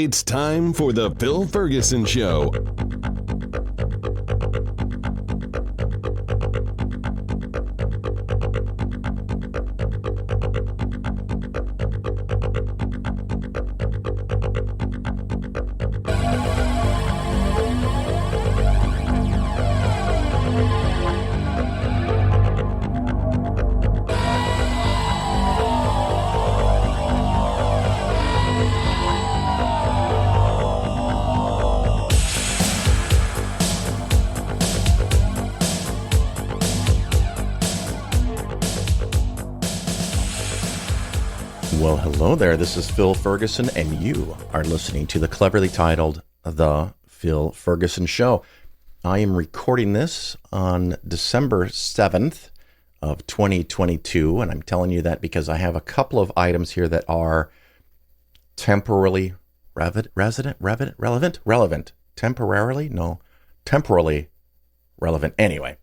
It's time for the Phil Ferguson Show. Well, hello there. This is Phil Ferguson, and you are listening to the cleverly titled The Phil Ferguson Show. I am recording this on December 7th of 2022, and I'm telling you that because I have a couple of items here that are temporarily relevant. Temporally relevant. Anyway,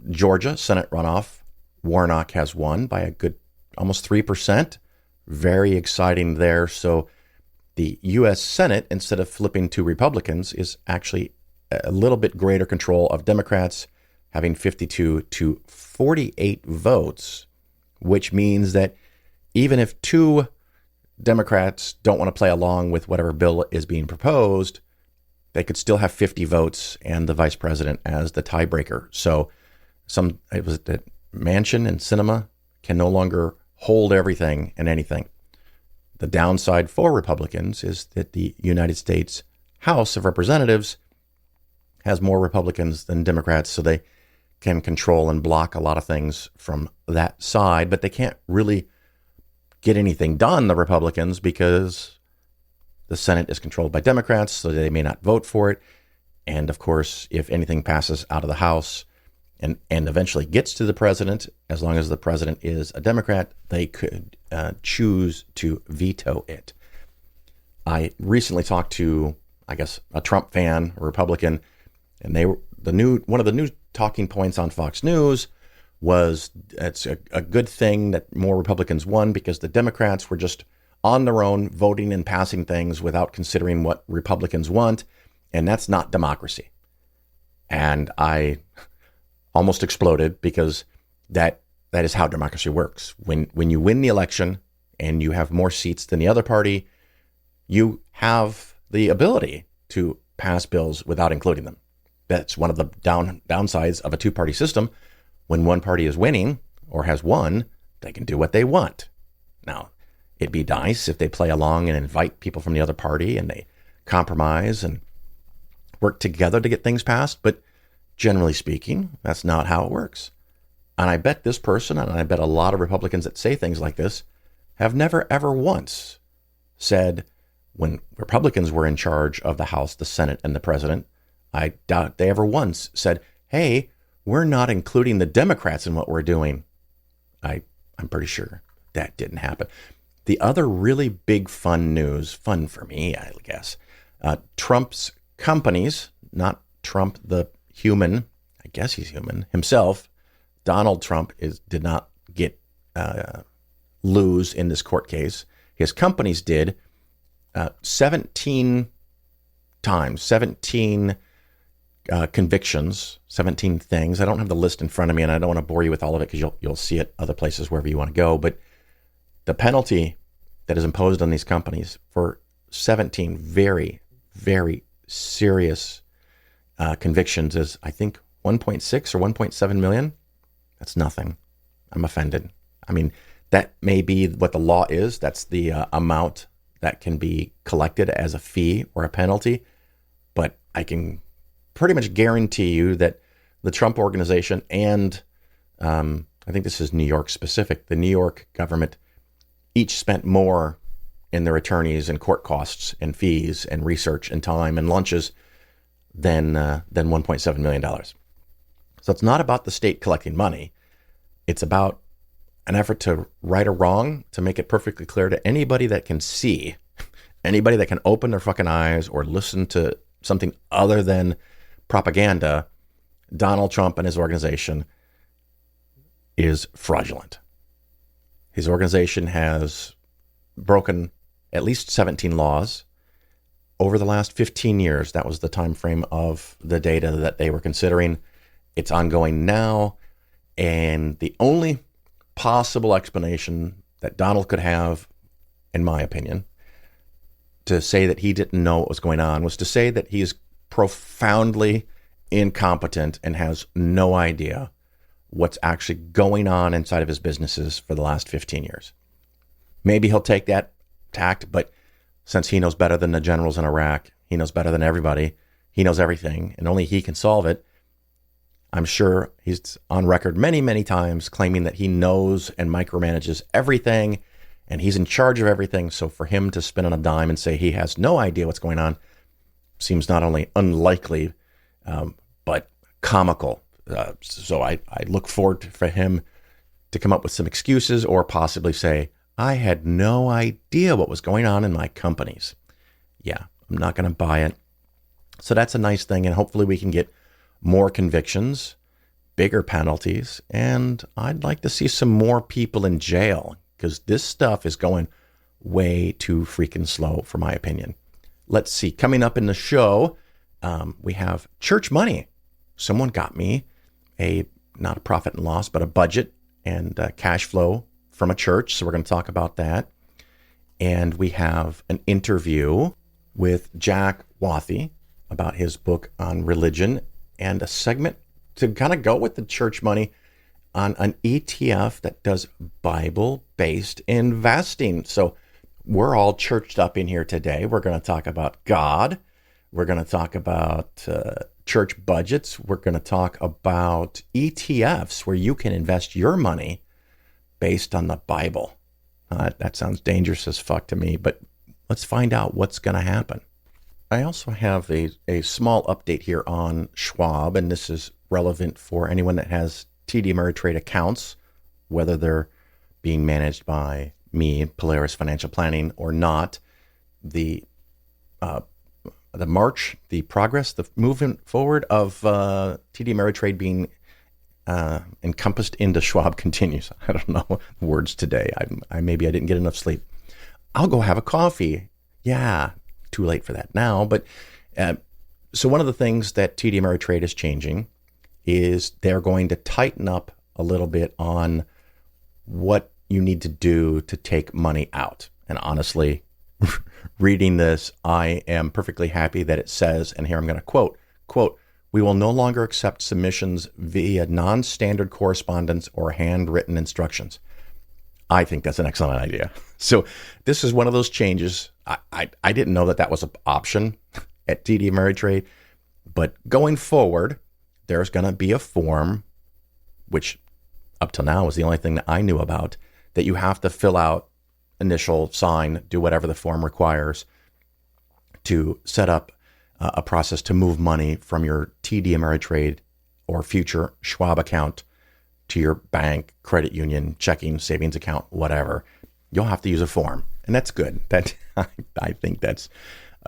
Georgia Senate runoff. Warnock has won by a good almost 3%. Very exciting there. So the U.S. Senate, instead of flipping to Republicans, is actually a little bit greater control of Democrats, having 52 to 48 votes, which means that even if two Democrats don't want to play along with whatever bill is being proposed, they could still have 50 votes and the vice president as the tiebreaker. So it was that Manchin and Sinema can no longer hold everything and anything. The downside for Republicans is that the United States House of Representatives has more Republicans than Democrats, so they can control and block a lot of things from that side, but they can't really get anything done, the Republicans, because the Senate is controlled by Democrats, so they may not vote for it. And of course, if anything passes out of the House and eventually gets to the president, as long as the president is a Democrat, they could choose to veto it. I recently talked to, I guess, a Trump fan, a Republican, and one of the new talking points on Fox News was it's a good thing that more Republicans won because the Democrats were just on their own voting and passing things without considering what Republicans want, and that's not democracy. And I almost exploded because that is how democracy works. When you win the election and you have more seats than the other party, you have the ability to pass bills without including them. That's one of the downsides of a two-party system. When one party is winning or has won, they can do what they want. Now, it'd be nice if they play along and invite people from the other party and they compromise and work together to get things passed, but generally speaking, that's not how it works. And I bet this person, and I bet a lot of Republicans that say things like this, have never ever once said, when Republicans were in charge of the House, the Senate, and the president, I doubt they ever once said, hey, we're not including the Democrats in what we're doing. I'm pretty sure that didn't happen. The other really big fun for me, I guess, Trump's companies, not Trump the human, I guess he's human himself, Donald Trump did not lose in this court case. His companies did 17 times, 17 convictions, 17 things. I don't have the list in front of me, and I don't want to bore you with all of it because you'll see it other places wherever you want to go. But the penalty that is imposed on these companies for 17 very, very serious convictions is, I think, 1.6 or 1.7 million. That's nothing. I'm offended. I mean, that may be what the law is. That's the amount that can be collected as a fee or a penalty. But I can pretty much guarantee you that the Trump organization and I think this is New York specific, the New York government each spent more in their attorneys and court costs and fees and research and time and lunches than $1.7 million. So it's not about the state collecting money. It's about an effort to right a wrong, to make it perfectly clear to anybody that can see, anybody that can open their fucking eyes or listen to something other than propaganda, Donald Trump and his organization is fraudulent. His organization has broken at least 17 laws. over the last 15 years. That was the time frame of the data that they were considering. It's ongoing now. And the only possible explanation that Donald could have, in my opinion, to say that he didn't know what was going on was to say that he is profoundly incompetent and has no idea what's actually going on inside of his businesses for the last 15 years. Maybe he'll take that tact, but since he knows better than the generals in Iraq, he knows better than everybody, he knows everything, and only he can solve it. I'm sure he's on record many, many times claiming that he knows and micromanages everything and he's in charge of everything. So for him to spin on a dime and say he has no idea what's going on seems not only unlikely, but comical. So I look forward for him to come up with some excuses or possibly say, I had no idea what was going on in my companies. Yeah, I'm not going to buy it. So that's a nice thing. And hopefully we can get more convictions, bigger penalties, and I'd like to see some more people in jail because this stuff is going way too freaking slow, for my opinion. Let's see. Coming up in the show, we have church money. Someone got me not a profit and loss, but a budget and cash flow from a church. So we're going to talk about that. And we have an interview with Jack Wathey about his book on religion and a segment to kind of go with the church money on an ETF that does Bible-based investing. So we're all churched up in here today. We're going to talk about God. We're going to talk about church budgets. We're going to talk about ETFs where you can invest your money based on the Bible. That sounds dangerous as fuck to me, but let's find out what's going to happen. I also have a small update here on Schwab, and this is relevant for anyone that has TD Ameritrade accounts, whether they're being managed by me, Polaris Financial Planning, or not. The march, the progress, the movement forward of TD Ameritrade being encompassed into Schwab continues. I don't know words today. Maybe I didn't get enough sleep. I'll go have a coffee. Yeah, too late for that now. But so one of the things that TD Ameritrade is changing is they're going to tighten up a little bit on what you need to do to take money out. And honestly, reading this, I am perfectly happy that it says, and here I'm going to quote, we will no longer accept submissions via non-standard correspondence or handwritten instructions. I think that's an excellent idea. So this is one of those changes. I didn't know that was an option at TD Ameritrade, but going forward, there's going to be a form, which up till now was the only thing that I knew about, that you have to fill out, initial, sign, do whatever the form requires to set up a process to move money from your TD Ameritrade or future Schwab account to your bank, credit union, checking, savings account, whatever. You'll have to use a form, and that's good. That I think that's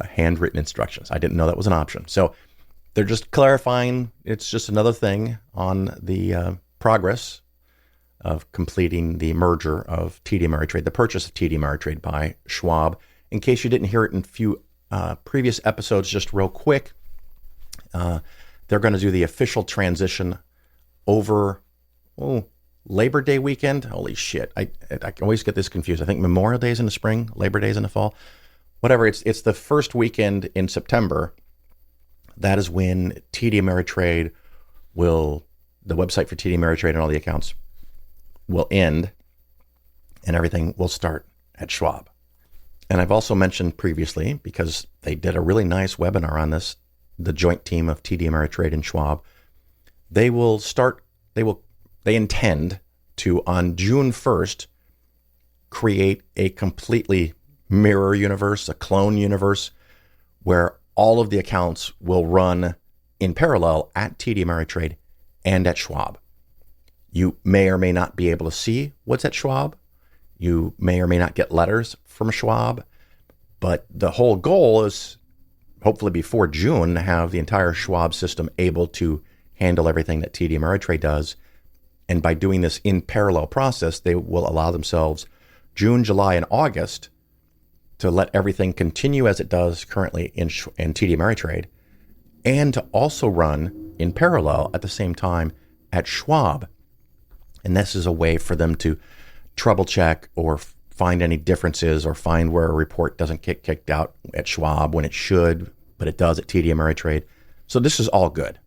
handwritten instructions. I didn't know that was an option. So they're just clarifying. It's just another thing on the progress of completing the merger of TD Ameritrade, the purchase of TD Ameritrade by Schwab. In case you didn't hear it in a few previous episodes, just real quick, they're going to do the official transition over Labor Day weekend. Holy shit. I always get this confused. I think Memorial Day is in the spring, Labor Day is in the fall. Whatever, it's the first weekend in September. That is when TD Ameritrade the website for TD Ameritrade and all the accounts will end and everything will start at Schwab. And I've also mentioned previously, because they did a really nice webinar on this, the joint team of TD Ameritrade and Schwab, they intend to, on June 1st, create a completely mirror universe, a clone universe, where all of the accounts will run in parallel at TD Ameritrade and at Schwab. You may or may not be able to see what's at Schwab. You may or may not get letters from Schwab. But the whole goal is, hopefully before June, to have the entire Schwab system able to handle everything that TD Ameritrade does. And by doing this in parallel process, they will allow themselves June, July, and August to let everything continue as it does currently in TD Ameritrade, and to also run in parallel at the same time at Schwab. And this is a way for them to trouble check or find any differences or find where a report doesn't get kicked out at Schwab when it should, but it does at TD Ameritrade. So this is all good.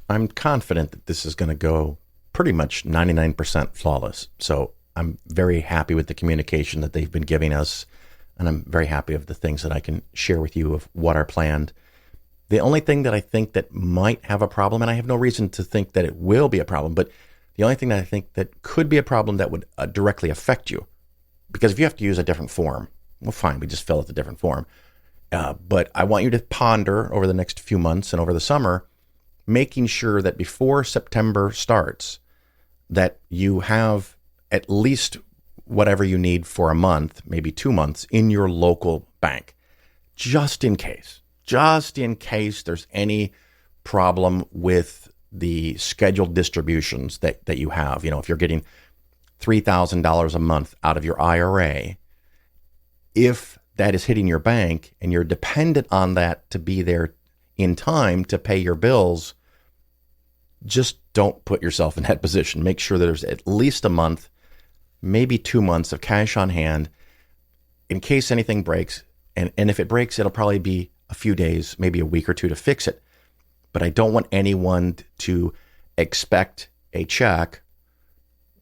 I'm confident that this is going to go pretty much 99% flawless. So I'm very happy with the communication that they've been giving us, and I'm very happy of the things that I can share with you of what are planned. The only thing that I think that might have a problem, and I have no reason to think that it will be a problem, but the only thing that I think that could be a problem that would directly affect you, because if you have to use a different form, well, fine, we just fill out the different form. But I want you to ponder over the next few months and over the summer, making sure that before September starts, that you have at least whatever you need for a month, maybe 2 months, in your local bank, just in case there's any problem with the scheduled distributions that you have. If you're getting $3,000 a month out of your IRA, if that is hitting your bank and you're dependent on that to be there in time to pay your bills, just don't put yourself in that position. Make sure that there's at least a month, maybe 2 months of cash on hand in case anything breaks. And if it breaks, it'll probably be a few days, maybe a week or two to fix it. But I don't want anyone to expect a check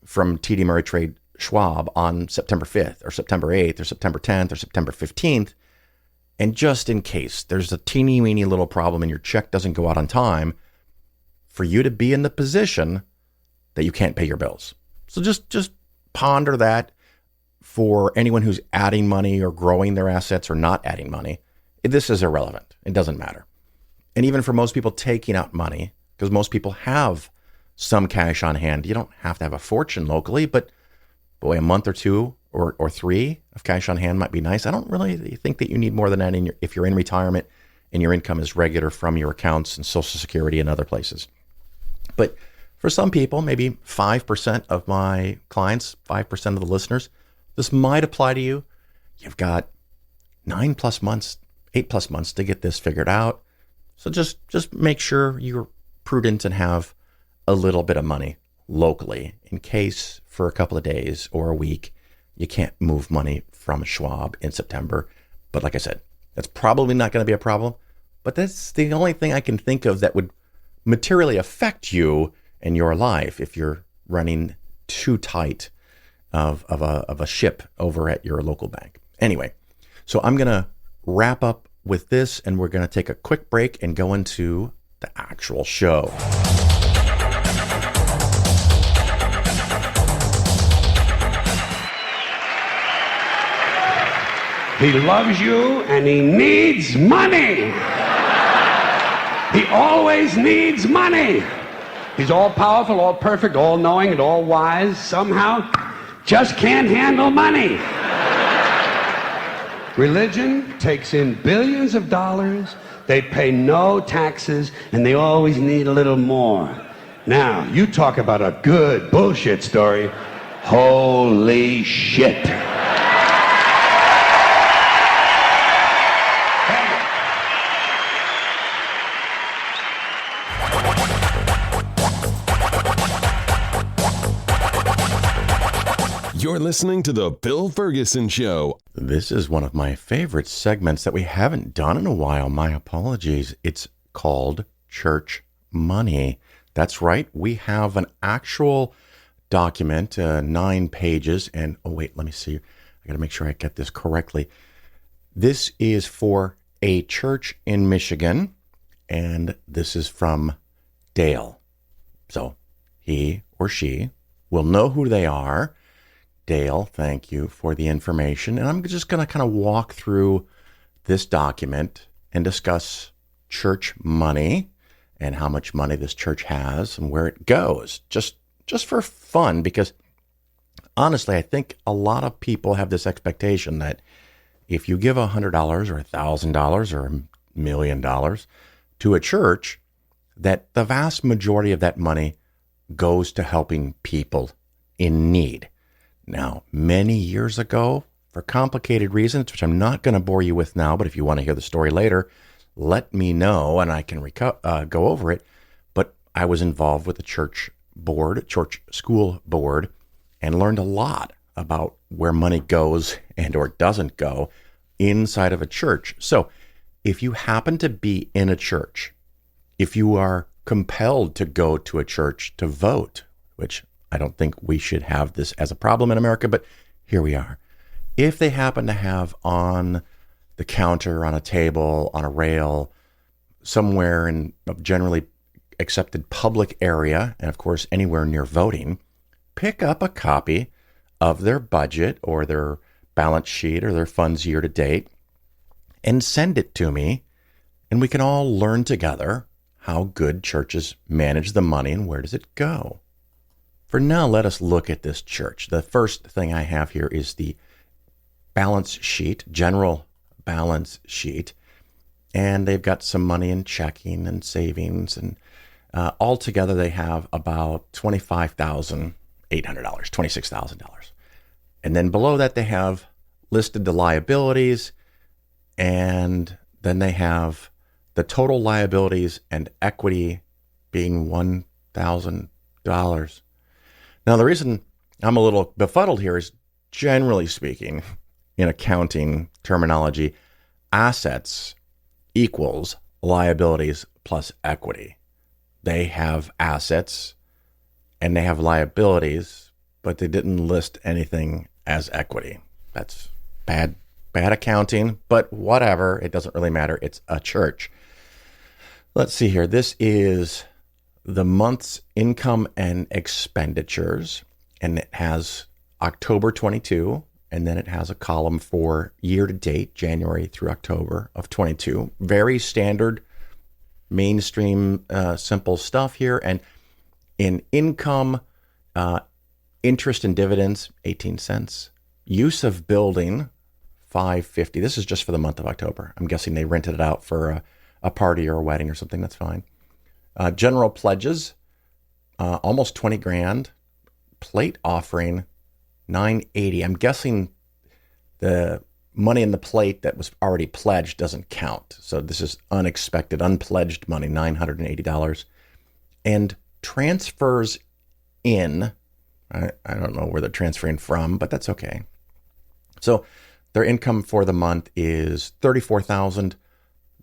from TD Ameritrade Schwab on September 5th or September 8th or September 10th or September 15th. And just in case there's a teeny weeny little problem and your check doesn't go out on time, for you to be in the position that you can't pay your bills. So just ponder that for anyone who's adding money or growing their assets or not adding money. This is irrelevant. It doesn't matter. And even for most people taking out money, because most people have some cash on hand. You don't have to have a fortune locally, but boy, a month or two or 3 of cash on hand might be nice. I don't really think that you need more than that if you're in retirement and your income is regular from your accounts and Social Security and other places. But for some people, maybe 5% of my clients, 5% of the listeners, this might apply to you. You've got 9+ months, 8+ months to get this figured out. So just make sure you're prudent and have a little bit of money locally in case for a couple of days or a week you can't move money from Schwab in September. But like I said, that's probably not going to be a problem. But that's the only thing I can think of that would materially affect you and your life if you're running too tight of a ship over at your local bank. Anyway, so I'm going to wrap up with this, and we're going to take a quick break and go into the actual show. He loves you and he needs money. He always needs money. He's all powerful, all perfect, all knowing, and all wise. Somehow just can't handle money. Religion takes in billions of dollars. They pay no taxes, and they always need a little more. Now, you talk about a good bullshit story. Holy shit. You're listening to The Bill Ferguson Show. This is one of my favorite segments that we haven't done in a while. My apologies. It's called Church Money. That's right. We have an actual document, 9 pages. And, oh, wait, let me see. I got to make sure I get this correctly. This is for a church in Michigan, and this is from Dale. So he or she will know who they are. Dale, thank you for the information. And I'm just going to kind of walk through this document and discuss church money and how much money this church has and where it goes, just for fun, because honestly, I think a lot of people have this expectation that if you give $100 or $1,000 or $1 million to a church, that the vast majority of that money goes to helping people in need. Now, many years ago, for complicated reasons, which I'm not going to bore you with now, but if you want to hear the story later, let me know and I can go over it. But I was involved with the church school board, and learned a lot about where money goes and or doesn't go inside of a church. So if you happen to be in a church, if you are compelled to go to a church to vote, which I don't think we should have this as a problem in America, but here we are. If they happen to have on the counter, on a table, on a rail, somewhere in a generally accepted public area, and of course anywhere near voting, pick up a copy of their budget or their balance sheet or their funds year to date and send it to me, and we can all learn together how good churches manage the money and where does it go. For now, let us look at this church. The first thing I have here is the balance sheet, general balance sheet, and they've got some money in checking and savings, and altogether they have about $25,800, $26,000. And then below that they have listed the liabilities, and then they have the total liabilities and equity being $1,000. Now, the reason I'm a little befuddled here is, generally speaking, in accounting terminology, assets equals liabilities plus equity. They have assets and they have liabilities, but they didn't list anything as equity. That's bad accounting, but whatever. It doesn't really matter. It's a church. Let's see here. This is the month's income and expenditures, and it has October 22, and then it has a column for year to date, January through October of 22. Very standard, mainstream, simple stuff here. And in income, interest and dividends, 18 cents. Use of building, $550. This is just for the month of October. I'm guessing they rented it out for a party or a wedding or something. That's fine. General pledges, almost 20 grand. Plate offering, $980. I'm guessing the money in the plate that was already pledged doesn't count. So this is unexpected, unpledged money, $980. And transfers in, I don't know where they're transferring from, but that's okay. So their income for the month is $34,000.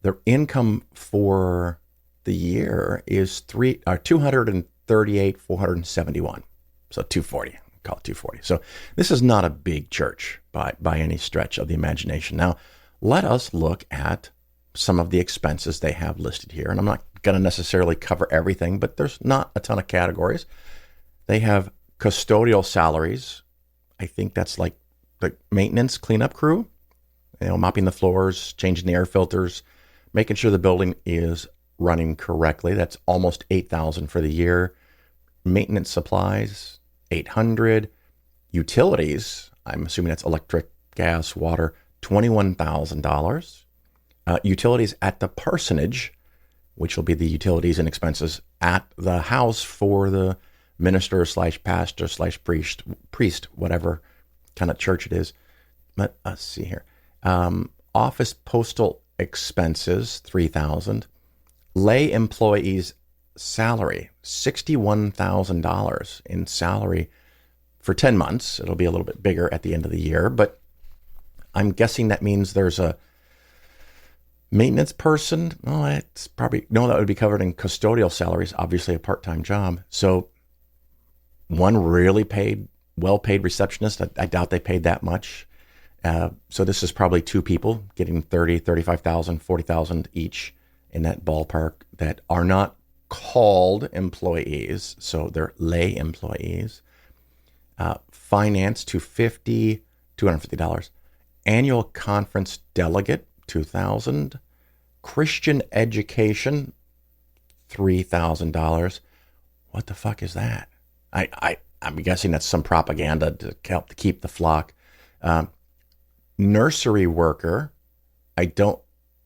Their income for the year is $238,471. So 240, call it 240. So this is not a big church by any stretch of the imagination. Now, let us look at some of the expenses they have listed here. And I'm not going to necessarily cover everything, but there's not a ton of categories. They have custodial salaries. I think that's like the maintenance cleanup crew, mopping the floors, changing the air filters, making sure the building is running correctly. That's almost $8,000 for the year. Maintenance supplies, $800. Utilities, I'm assuming that's electric, gas, water, $21,000. Utilities at the parsonage, which will be the utilities and expenses at the house for the minister / pastor / priest, whatever kind of church it is. Let's see here. Office postal expenses, $3,000. Lay employees salary, $61,000 in salary for 10 months. It'll be a little bit bigger at the end of the year, but I'm guessing that means there's a maintenance person. Well, it's probably, no, that would be covered in custodial salaries, obviously a part-time job. So one really well-paid receptionist. I doubt they paid that much. So this is probably two people getting $30,000, $35,000, $40,000 each in that ballpark that are not called employees. So they're lay employees. Finance, $250. Annual conference delegate, $2,000. Christian education, $3,000. What the fuck is that? I'm guessing that's some propaganda to help to keep the flock. Nursery worker, I don't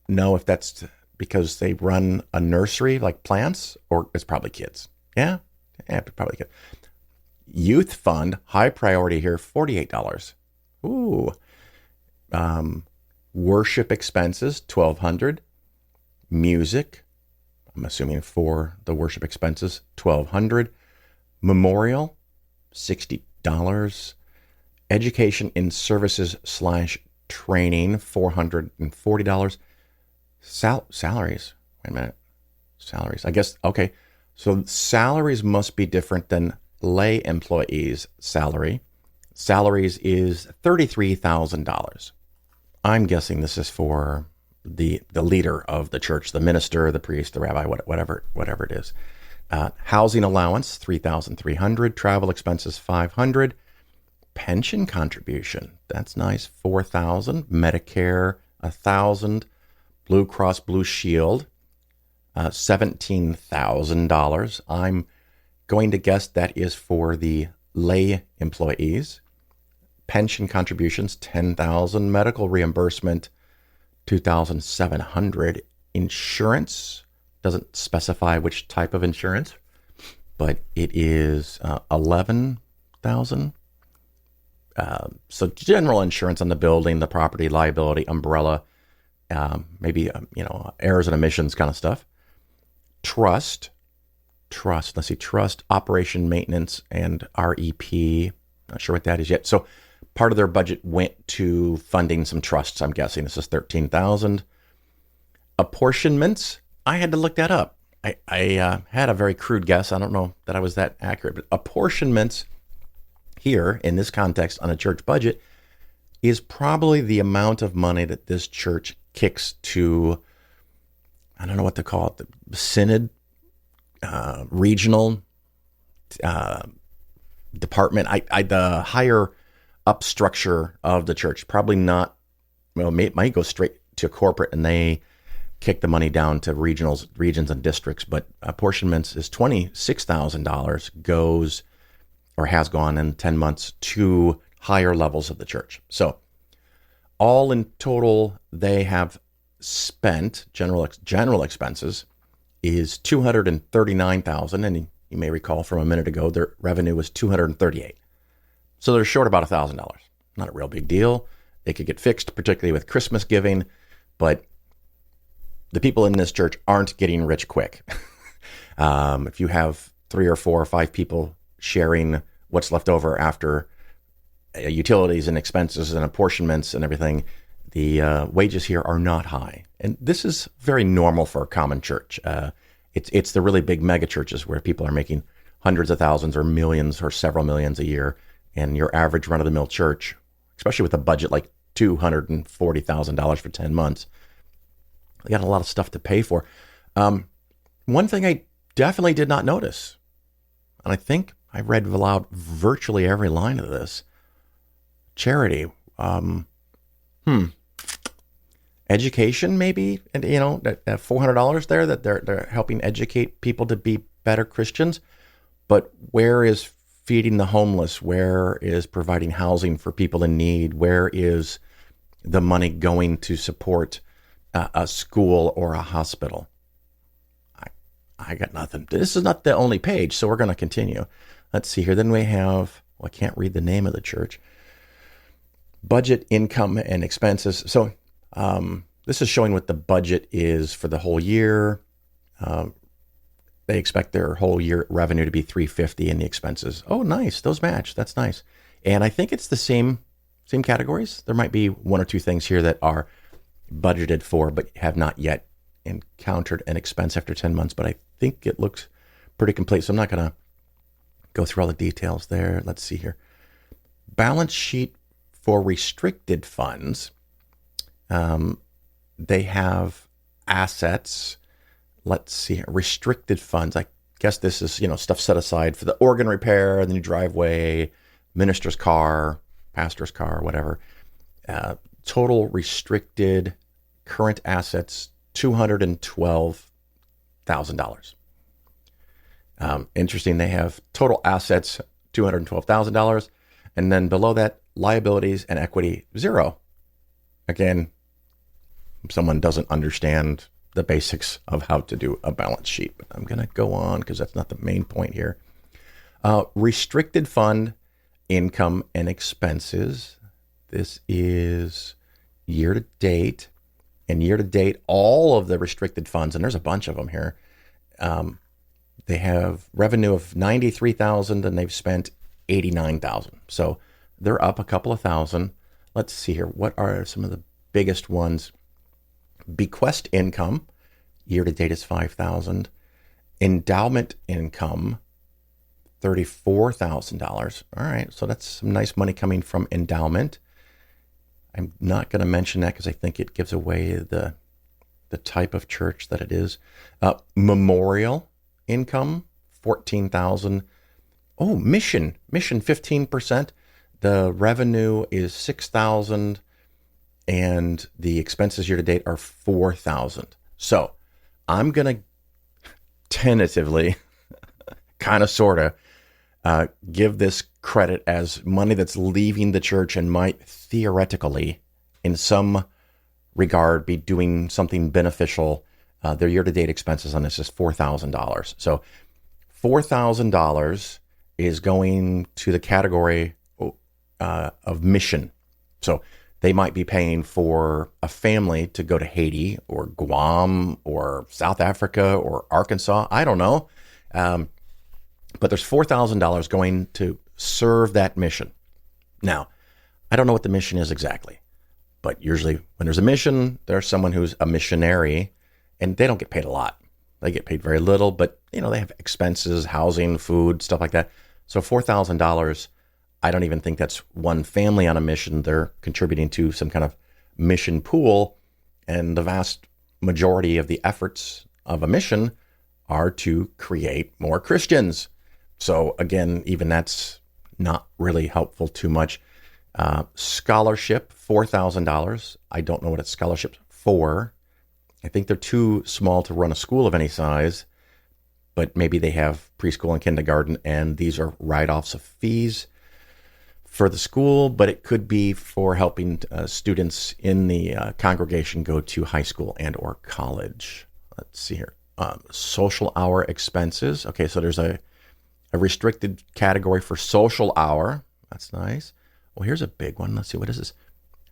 know if that's because they run a nursery like plants, or it's probably kids. Yeah, probably kids. Youth fund, high priority here, $48. Ooh. Worship expenses, $1,200. Music, I'm assuming for the worship expenses, $1,200. Memorial, $60. Education in services / training, $440. Salaries. Wait a minute. Salaries. I guess, okay. So salaries must be different than lay employees' salary. Salaries is $33,000. I'm guessing this is for the leader of the church, the minister, the priest, the rabbi, whatever it is. Housing allowance, $3,300. Travel expenses, $500. Pension contribution, that's nice, $4,000. Medicare, $1,000. Blue Cross Blue Shield, $17,000. I'm going to guess that is for the lay employees. Pension contributions, $10,000. Medical reimbursement, $2,700. Insurance doesn't specify which type of insurance, but it is $11,000. So general insurance on the building, the property, liability, umbrella, maybe errors and omissions kind of stuff. Trust, let's see, trust, operation, maintenance, and REP. Not sure what that is yet. So part of their budget went to funding some trusts, I'm guessing. This is $13,000. Apportionments, I had to look that up. I had a very crude guess. I don't know that I was that accurate, but apportionments here in this context on a church budget is probably the amount of money that this church kicks to, I don't know what to call it, the synod, regional department, the higher up structure of the church. Probably not, well, it might go straight to corporate and they kick the money down to regions and districts, but apportionments is $26,000 goes or has gone in 10 months to higher levels of the church. So all in total, they have spent general expenses is $239,000, and you may recall from a minute ago their revenue was $238,000. So they're short about $1,000. Not a real big deal. It could get fixed, particularly with Christmas giving, but the people in this church aren't getting rich quick. If you have 3 or 4 or 5 people sharing what's left over after utilities and expenses and apportionments and everything, the wages here are not high. And this is very normal for a common church. It's the really big mega churches where people are making hundreds of thousands or millions or several millions a year. And your average run-of-the-mill church, especially with a budget like $240,000 for 10 months, they got a lot of stuff to pay for. One thing I definitely did not notice, and I think I read aloud virtually every line of this, charity. Education, maybe, and that $400 there that they're helping educate people to be better Christians. But where is feeding the homeless? Where is providing housing for people in need? Where is the money going to support a school or a hospital? I got nothing. This is not the only page, so we're going to continue. Let's see here. Then we have, I can't read the name of the church. Budget, income, and expenses. So this is showing what the budget is for the whole year. They expect their whole year revenue to be $350 and the expenses. Oh, nice. Those match. That's nice. And I think it's the same categories. There might be 1 or 2 things here that are budgeted for but have not yet encountered an expense after 10 months. But I think it looks pretty complete. So I'm not going to go through all the details there. Let's see here. Balance sheet for restricted funds. They have assets. Let's see, restricted funds. I guess this is, stuff set aside for the organ repair, the new driveway, minister's car, pastor's car, whatever. Total restricted current assets, $212,000. Interesting. They have total assets, $212,000. And then below that, liabilities and equity, 0. Again, someone doesn't understand the basics of how to do a balance sheet. But I'm going to go on because that's not the main point here. Restricted fund, income, and expenses. This is year to date. And year to date, all of the restricted funds, and there's a bunch of them here, they have revenue of $93,000 and they've spent $89,000. So they're up a couple of thousand. Let's see here. What are some of the biggest ones? Bequest income, year to date is $5,000. Endowment income, $34,000. All right, so that's some nice money coming from endowment. I'm not going to mention that because I think it gives away the type of church that it is. Memorial income, $14,000. Oh, mission 15%. The revenue is $6,000 and the expenses year to date are $4,000. So I'm going to tentatively, kind of, sort of, give this credit as money that's leaving the church and might theoretically, in some regard, be doing something beneficial. Their year-to-date expenses on this is $4,000. So $4,000 is going to the category of mission. So they might be paying for a family to go to Haiti or Guam or South Africa or Arkansas. I don't know. But there's $4,000 going to serve that mission. Now, I don't know what the mission is exactly, but usually when there's a mission, there's someone who's a missionary, and they don't get paid a lot. They get paid very little, but they have expenses, housing, food, stuff like that. So $4,000, I don't even think that's one family on a mission. They're contributing to some kind of mission pool, and the vast majority of the efforts of a mission are to create more Christians. So again, even that's not really helpful too much. Scholarship, $4,000. I don't know what a scholarship's for. I think they're too small to run a school of any size, but maybe they have preschool and kindergarten, and these are write-offs of fees for the school, but it could be for helping students in the congregation go to high school and or college. Let's see here. Social hour expenses. Okay, so there's a restricted category for social hour. That's nice. Well, here's a big one. Let's see. What is this?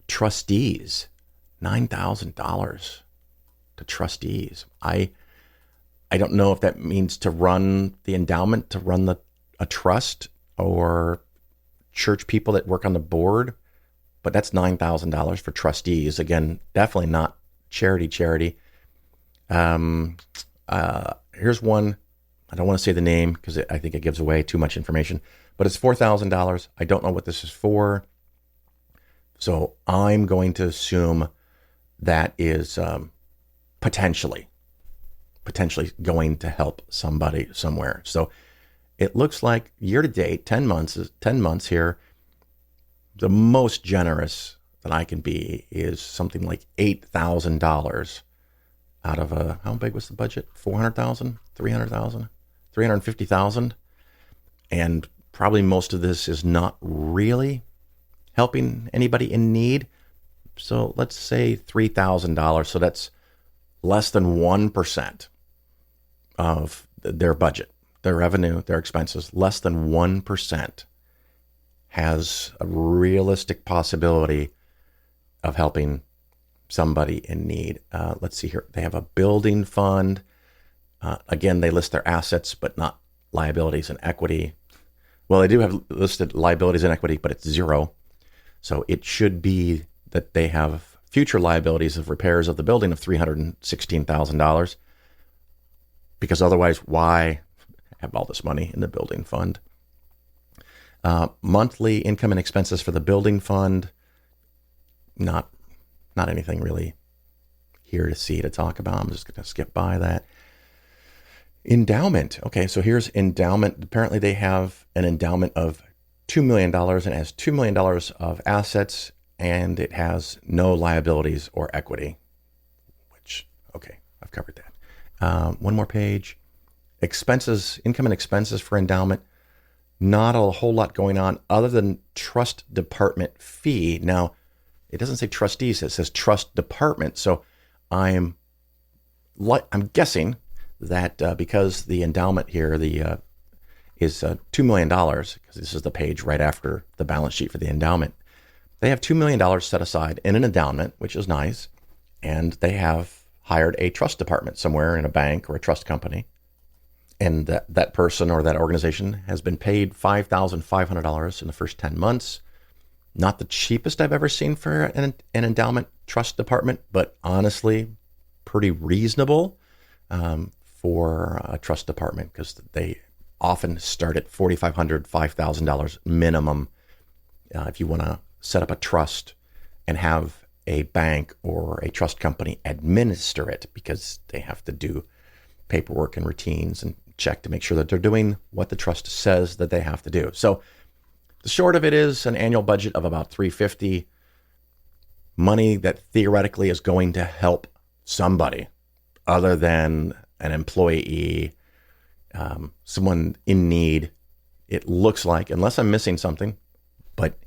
Trustees. $9,000 to trustees. I don't know if that means to run the endowment, to run a trust, or church people that work on the board, but that's $9,000 for trustees. Again, definitely not charity. Here's one. I don't want to say the name because I think it gives away too much information, but it's $4,000. I don't know what this is for. So I'm going to assume that is potentially going to help somebody somewhere. So it looks like year to date, 10 months here, the most generous that I can be is something like $8,000 out of how big was the budget? 400,000, 300,000, 350,000. And probably most of this is not really helping anybody in need. So let's say $3,000. So that's less than 1% of their budget, their revenue, their expenses. Less than 1% has a realistic possibility of helping somebody in need. Let's see here. They have a building fund. Again, they list their assets, but not liabilities and equity. Well, they do have listed liabilities and equity, but it's zero. So it should be that they have future liabilities of repairs of the building of $316,000, because otherwise, why have all this money in the building fund? Monthly income and expenses for the building fund, not anything really here to talk about. I'm just going to skip by that. Endowment. Okay, so here's endowment. Apparently they have an endowment of $2 million and it has $2 million of assets, and it has no liabilities or equity, which, okay, I've covered that. One more page. Expenses, income and expenses for endowment. Not a whole lot going on other than trust department fee. Now, it doesn't say trustees, it says trust department. So I'm guessing that because the endowment here is $2 million, because this is the page right after the balance sheet for the endowment, They have $2 million set aside in an endowment, which is nice, and they have hired a trust department somewhere in a bank or a trust company, and that person or that organization has been paid $5,500 in the first 10 months. Not the cheapest I've ever seen for an endowment trust department, but honestly, pretty reasonable for a trust department, because they often start at $4,500, $5,000 minimum if you want to set up a trust and have a bank or a trust company administer it, because they have to do paperwork and routines and check to make sure that they're doing what the trust says that they have to do. So the short of it is an annual budget of about $350, money that theoretically is going to help somebody other than an employee, someone in need. It looks like, unless I'm missing something, but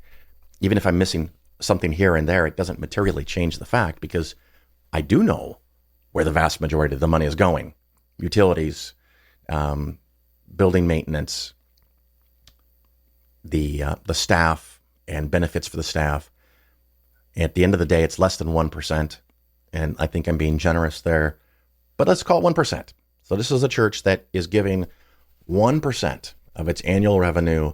even if I'm missing something here and there, it doesn't materially change the fact, because I do know where the vast majority of the money is going. Utilities, building maintenance, the staff and benefits for the staff. At the end of the day, it's less than 1%. And I think I'm being generous there, but let's call it 1%. So this is a church that is giving 1% of its annual revenue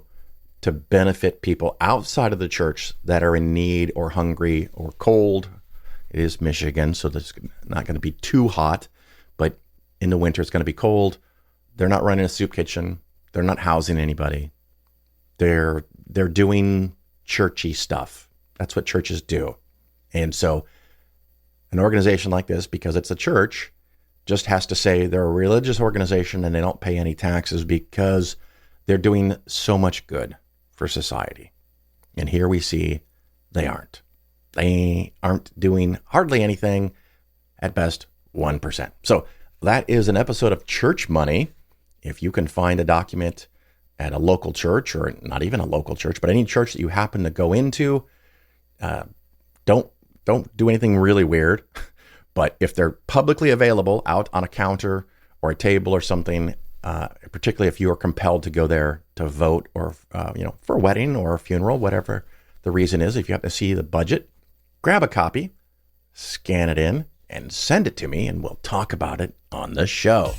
to benefit people outside of the church that are in need or hungry or cold. It is Michigan, so it's not going to be too hot, but in the winter it's going to be cold. They're not running a soup kitchen. They're not housing anybody. They're doing churchy stuff. That's what churches do. And so an organization like this, because it's a church, just has to say they're a religious organization and they don't pay any taxes because they're doing so much good for society. And here we see they aren't. They aren't doing hardly anything, at best 1%. So that is an episode of Church Money. If you can find a document at a local church, or not even a local church, but any church that you happen to go into, don't do anything really weird. But if they're publicly available out on a counter or a table or something, particularly if you are compelled to go there to vote or, for a wedding or a funeral, whatever the reason is, if you have to see the budget, grab a copy, scan it in, and send it to me, and we'll talk about it on the show.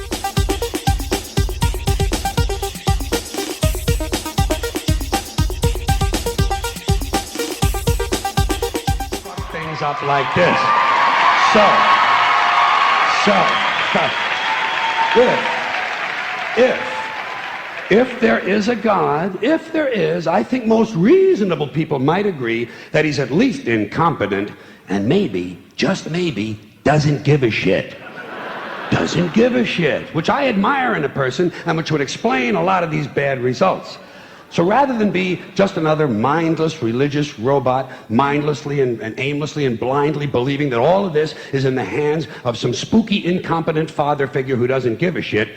Things up like this. If there is a God, if there is, I think most reasonable people might agree that he's at least incompetent and maybe, just maybe, doesn't give a shit. Doesn't give a shit, which I admire in a person and which would explain a lot of these bad results. So rather than be just another mindless religious robot, mindlessly and aimlessly and blindly believing that all of this is in the hands of some spooky, incompetent father figure who doesn't give a shit,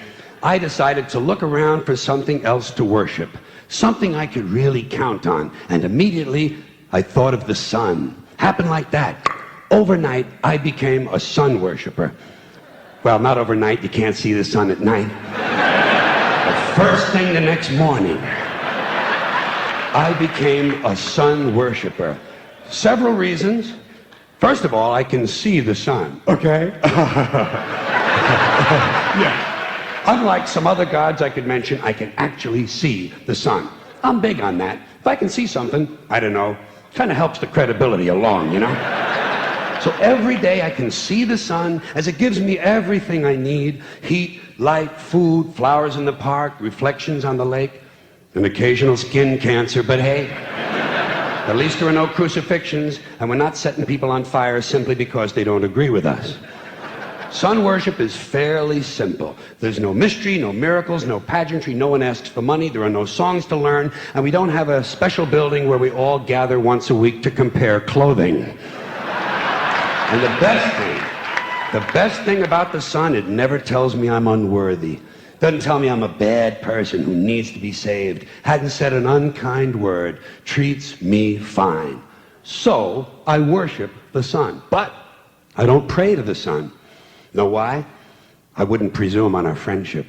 I decided to look around for something else to worship, something I could really count on. And immediately, I thought of the sun. Happened like that. Overnight, I became a sun worshiper. Well, not overnight. You can't see the sun at night. But first thing the next morning, I became a sun worshiper. Several reasons. First of all, I can see the sun, okay? Yeah. Unlike some other gods I could mention, I can actually see the sun. I'm big on that. If I can see something, I don't know, kind of helps the credibility along, you know? So every day I can see the sun as it gives me everything I need: heat, light, food, flowers in the park, reflections on the lake, an occasional skin cancer, but hey, at least there are no crucifixions, and we're not setting people on fire simply because they don't agree with us. Sun worship is fairly simple. There's no mystery, no miracles, no pageantry, no one asks for money, there are no songs to learn, and we don't have a special building where we all gather once a week to compare clothing. And the best thing about the sun, it never tells me I'm unworthy. Doesn't tell me I'm a bad person who needs to be saved. Hadn't said an unkind word. Treats me fine. So I worship the sun. But I don't pray to the sun. Know why? I wouldn't presume on our friendship.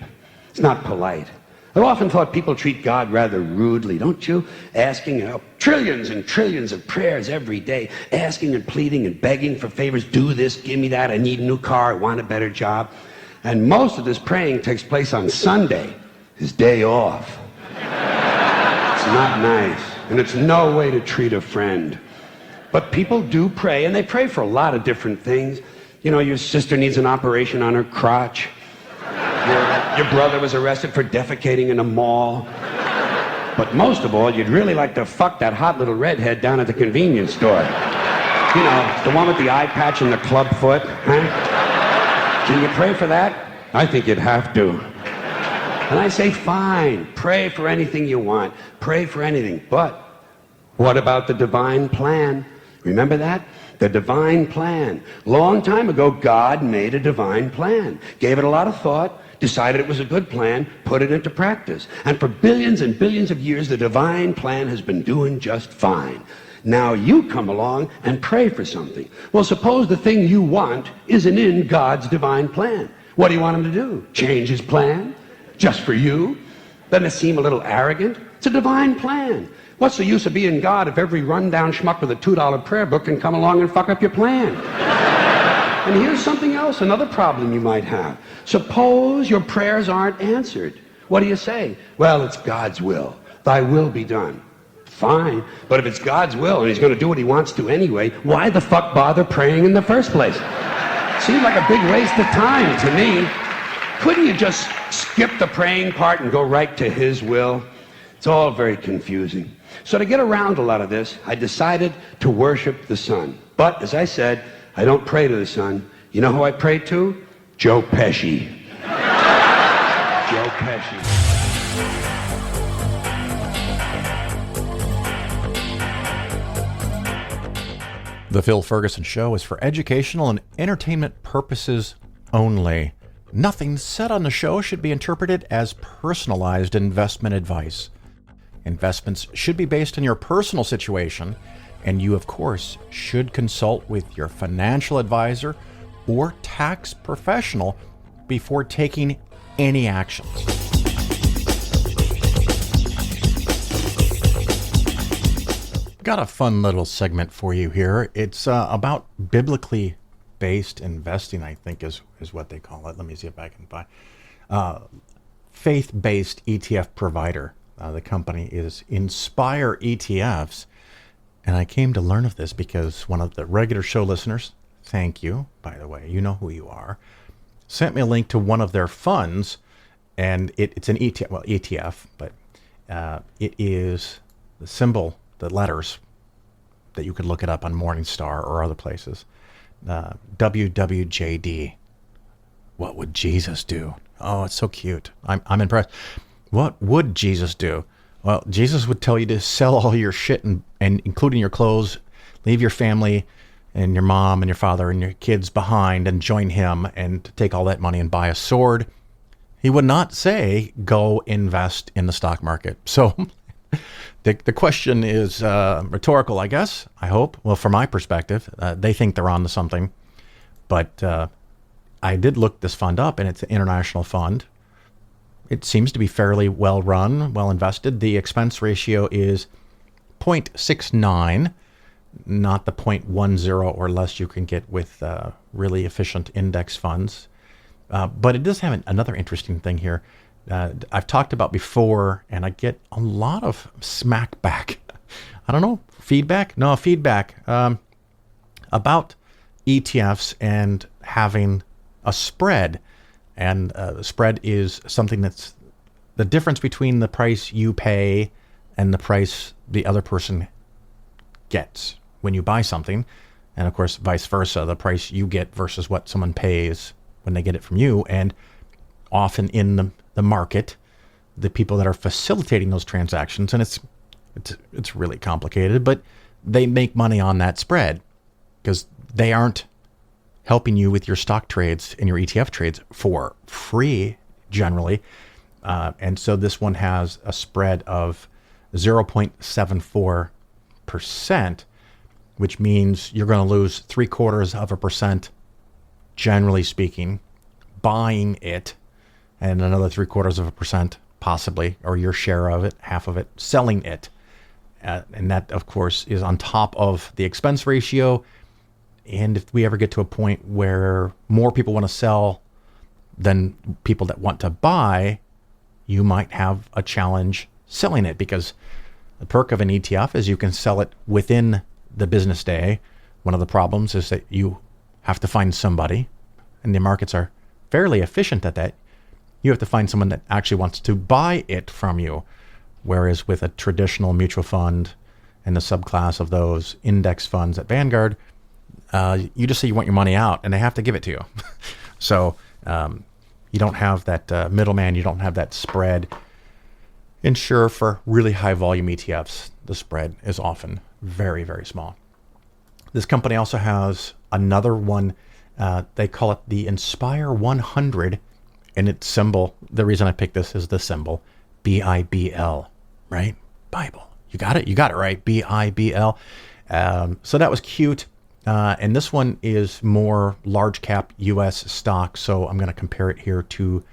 It's not polite. I've often thought people treat God rather rudely, don't you? Asking trillions and trillions of prayers every day, asking and pleading and begging for favors. Do this, give me that, I need a new car, I want a better job. And most of this praying takes place on Sunday, his day off. It's not nice, and it's no way to treat a friend. But people do pray, and they pray for a lot of different things. You know, your sister needs an operation on her crotch. Your brother was arrested for defecating in a mall. But most of all, you'd really like to fuck that hot little redhead down at the convenience store. You know, the one with the eye patch and the club foot, huh? Can you pray for that? I think you'd have to. And I say, fine, pray for anything you want. Pray for anything. But what about the divine plan? Remember that? The divine plan. Long time ago, God made a divine plan. Gave it a lot of thought. Decided it was a good plan, put it into practice. And for billions and billions of years, the divine plan has been doing just fine. Now you come along and pray for something. Well, suppose the thing you want isn't in God's divine plan. What do you want him to do? Change his plan? Just for you? Doesn't it seem a little arrogant? It's a divine plan. What's the use of being God if every rundown schmuck with a $2 prayer book can come along and fuck up your plan? And here's something else, another problem you might have. Suppose your prayers aren't answered. What do you say? Well, it's God's will. Thy will be done. Fine, but if it's God's will and he's going to do what he wants to anyway, why the fuck bother praying in the first place? Seems like a big waste of time to me. Couldn't you just skip the praying part and go right to his will? It's all very confusing. So to get around a lot of this, I decided to worship the sun. But, as I said, I don't pray to the sun. You know who I pray to? Joe Pesci. Joe Pesci. The Phil Ferguson Show is for educational and entertainment purposes only. Nothing said on the show should be interpreted as personalized investment advice. Investments should be based on your personal situation, and you, of course, should consult with your financial advisor or tax professional before taking any actions. Got a fun little segment for you here. It's about biblically based investing, I think is what they call it. Let me see if I can find. Faith-based ETF provider. The company is Inspire ETFs. And I came to learn of this because one of the regular show listeners, thank you, by the way, you know who you are, sent me a link to one of their funds, and it's an ETF, but it is the symbol, the letters that you could look it up on Morningstar or other places. WWJD. What would Jesus do? Oh, it's so cute. I'm impressed. What would Jesus do? Well, Jesus would tell you to sell all your shit and including your clothes, leave your family and your mom and your father and your kids behind and join him and to take all that money and buy a sword. He would not say, go invest in the stock market. So the question is rhetorical, I guess, I hope. Well, from my perspective, they think they're on to something. But I did look this fund up, and it's an international fund. It seems to be fairly well run, well invested. The expense ratio is 0.69, not the 0.10 or less you can get with really efficient index funds. But it does have another interesting thing here. I've talked about before, and I get a lot of smack back. I don't know, feedback? No, feedback about ETFs and having a spread. And the spread is something that's the difference between the price you pay and the price the other person gets when you buy something. And of course, vice versa, the price you get versus what someone pays when they get it from you. And often in the market, the people that are facilitating those transactions, and it's really complicated, but they make money on that spread because they aren't helping you with your stock trades and your ETF trades for free generally. And so this one has a spread of 0.74%, which means you're going to lose 0.75%, generally speaking, buying it, and another 0.75% possibly, or your share of it, half of it, selling it. And that, of course, is on top of the expense ratio. And if we ever get to a point where more people want to sell than people that want to buy, you might have a challenge selling it, because the perk of an ETF is you can sell it within the business day. One of the problems is that you have to find somebody, and the markets are fairly efficient at that. You have to find someone that actually wants to buy it from you. Whereas with a traditional mutual fund and the subclass of those index funds at Vanguard, you just say you want your money out and they have to give it to you. So you don't have that middleman, you don't have that spread. And sure, for really high volume ETFs, the spread is often very, very small. This company also has another one. They call it the Inspire 100, and its symbol, the reason I picked this is the symbol, BIBL, right? Bible. You got it right, BIBL. So that was cute. And this one is more large cap US stock. So I'm going to compare it here to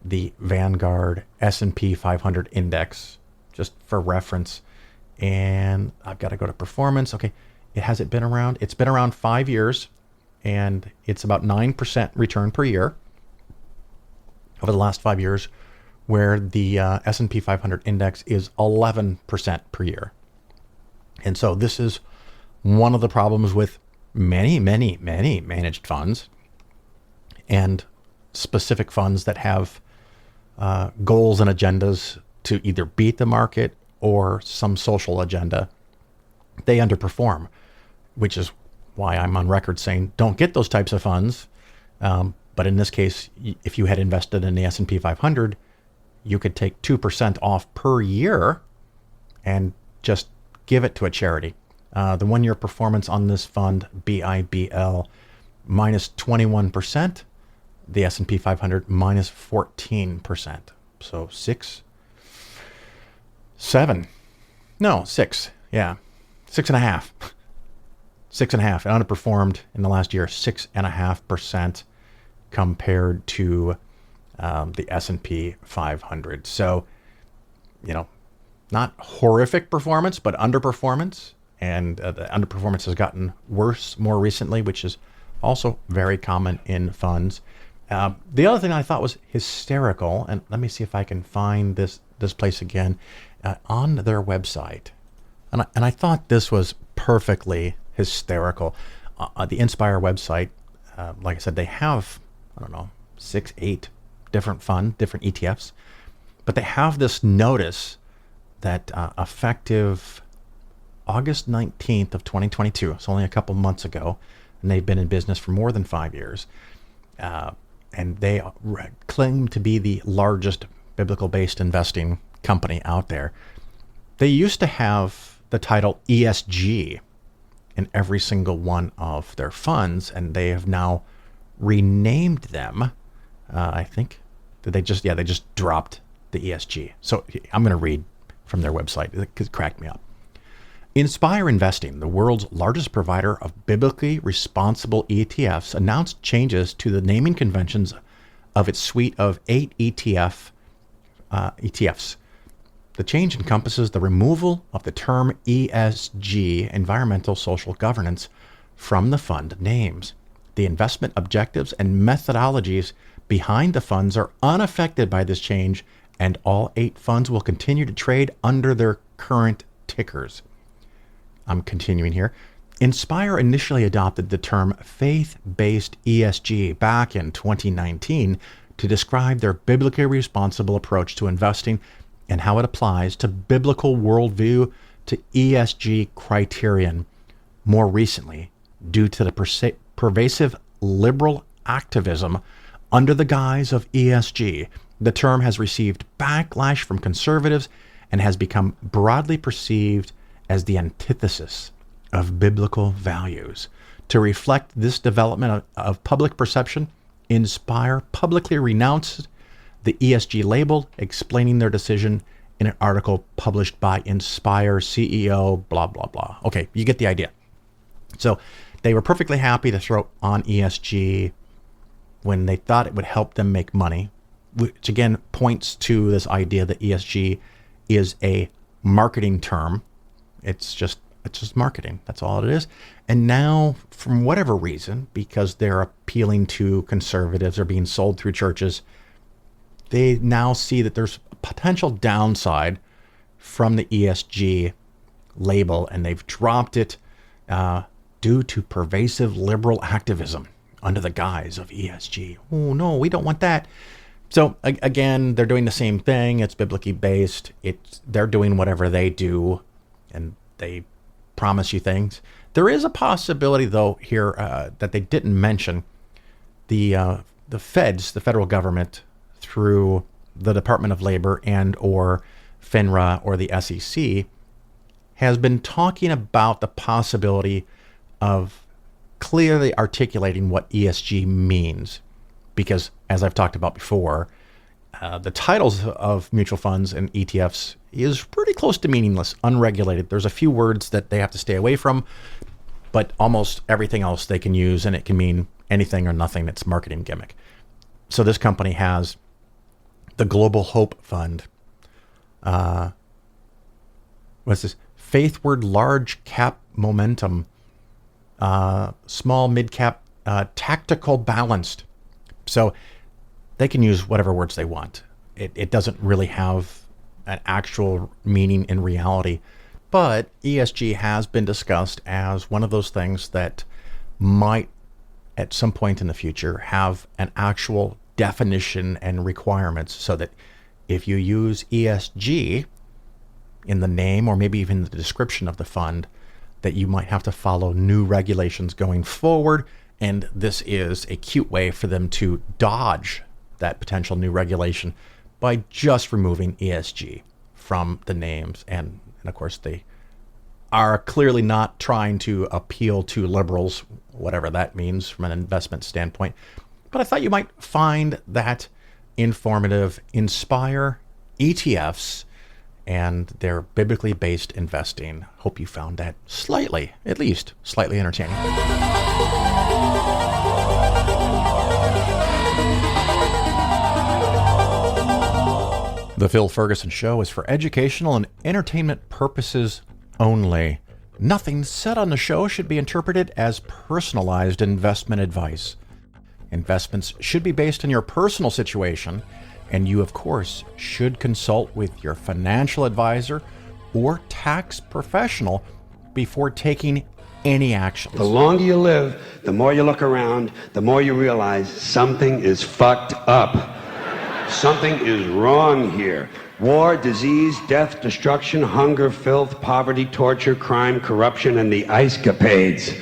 the Vanguard S&P 500 index, just for reference. And I've got to go to performance. Okay. Has it been around? It's been around 5 years, and it's about 9% return per year over the last 5 years, where the S&P 500 index is 11% per year. And so this is one of the problems with many managed funds and specific funds that have goals and agendas to either beat the market or some social agenda. They underperform, which is why I'm on record saying don't get those types of funds. But in this case, if you had invested in the S&P 500, you could take 2% off per year and just give it to a charity. The 1 year performance on this fund, BIBL, minus 21%. The S&P 500 minus 14%. So 6. Yeah. 6.5. 6.5. It underperformed in the last year, 6.5% compared to the S&P 500. So, not horrific performance, but underperformance. And the underperformance has gotten worse more recently, which is also very common in funds. The other thing I thought was hysterical, and let me see if I can find this place again, on their website. And I thought this was perfectly hysterical. The Inspire website, like I said, they have, 6, 8 different ETFs, but they have this notice that effective August 19th of 2022, it's only a couple months ago, and they've been in business for more than 5 years, and they claim to be the largest biblical-based investing company out there. They used to have the title ESG in every single one of their funds, and they have now renamed them. I think they just dropped the ESG. So I'm going to read from their website. It cracked me up. Inspire Investing, the world's largest provider of biblically responsible ETFs, announced changes to the naming conventions of its suite of 8 ETFs. The change encompasses the removal of the term ESG, environmental social governance, from the fund names. The investment objectives and methodologies behind the funds are unaffected by this change, and all 8 funds will continue to trade under their current tickers. I'm continuing here. Inspire initially adopted the term faith-based ESG back in 2019 to describe their biblically responsible approach to investing and how it applies to biblical worldview to ESG criterion. More recently, due to the pervasive liberal activism under the guise of ESG, the term has received backlash from conservatives and has become broadly perceived as the antithesis of biblical values. To reflect this development of public perception, Inspire publicly renounced the ESG label, explaining their decision in an article published by Inspire CEO, blah, blah, blah. Okay, you get the idea. So they were perfectly happy to throw on ESG when they thought it would help them make money. which again points to this idea that ESG is a marketing term. It's just marketing. That's all it is. And now, from whatever reason, because they're appealing to conservatives or being sold through churches, they now see that there's a potential downside from the ESG label, and they've dropped it due to pervasive liberal activism under the guise of ESG. Oh, no, we don't want that. So again, they're doing the same thing. It's biblically based. They're doing whatever they do, and they promise you things. There is a possibility, though, here that they didn't mention. The feds, the federal government, through the Department of Labor and or FINRA or the SEC, has been talking about the possibility of clearly articulating what ESG means. Because, as I've talked about before, the titles of mutual funds and ETFs is pretty close to meaningless, unregulated. There's a few words that they have to stay away from, but almost everything else they can use, and it can mean anything or nothing. It's marketing gimmick. So this company has the Global Hope Fund. What's this? Faithward Large Cap Momentum. Small Mid Cap Tactical Balanced. So they can use whatever words they want. It doesn't really have an actual meaning in reality. But ESG has been discussed as one of those things that might, at some point in the future, have an actual definition and requirements, so that if you use ESG in the name or maybe even the description of the fund, that you might have to follow new regulations going forward. And this is a cute way for them to dodge that potential new regulation by just removing ESG from the names. And of course, they are clearly not trying to appeal to liberals, whatever that means from an investment standpoint. But I thought you might find that informative. Inspire ETFs and their biblically based investing. Hope you found that at least slightly entertaining. The Phil Ferguson Show is for educational and entertainment purposes only. Nothing said on the show should be interpreted as personalized investment advice. Investments should be based on your personal situation, and you, of course, should consult with your financial advisor or tax professional before taking any actions. The longer you live, the more you look around, the more you realize something is fucked up. Something is wrong here. War, disease, death, destruction, hunger, filth, poverty, torture, crime, corruption, and the ice-capades.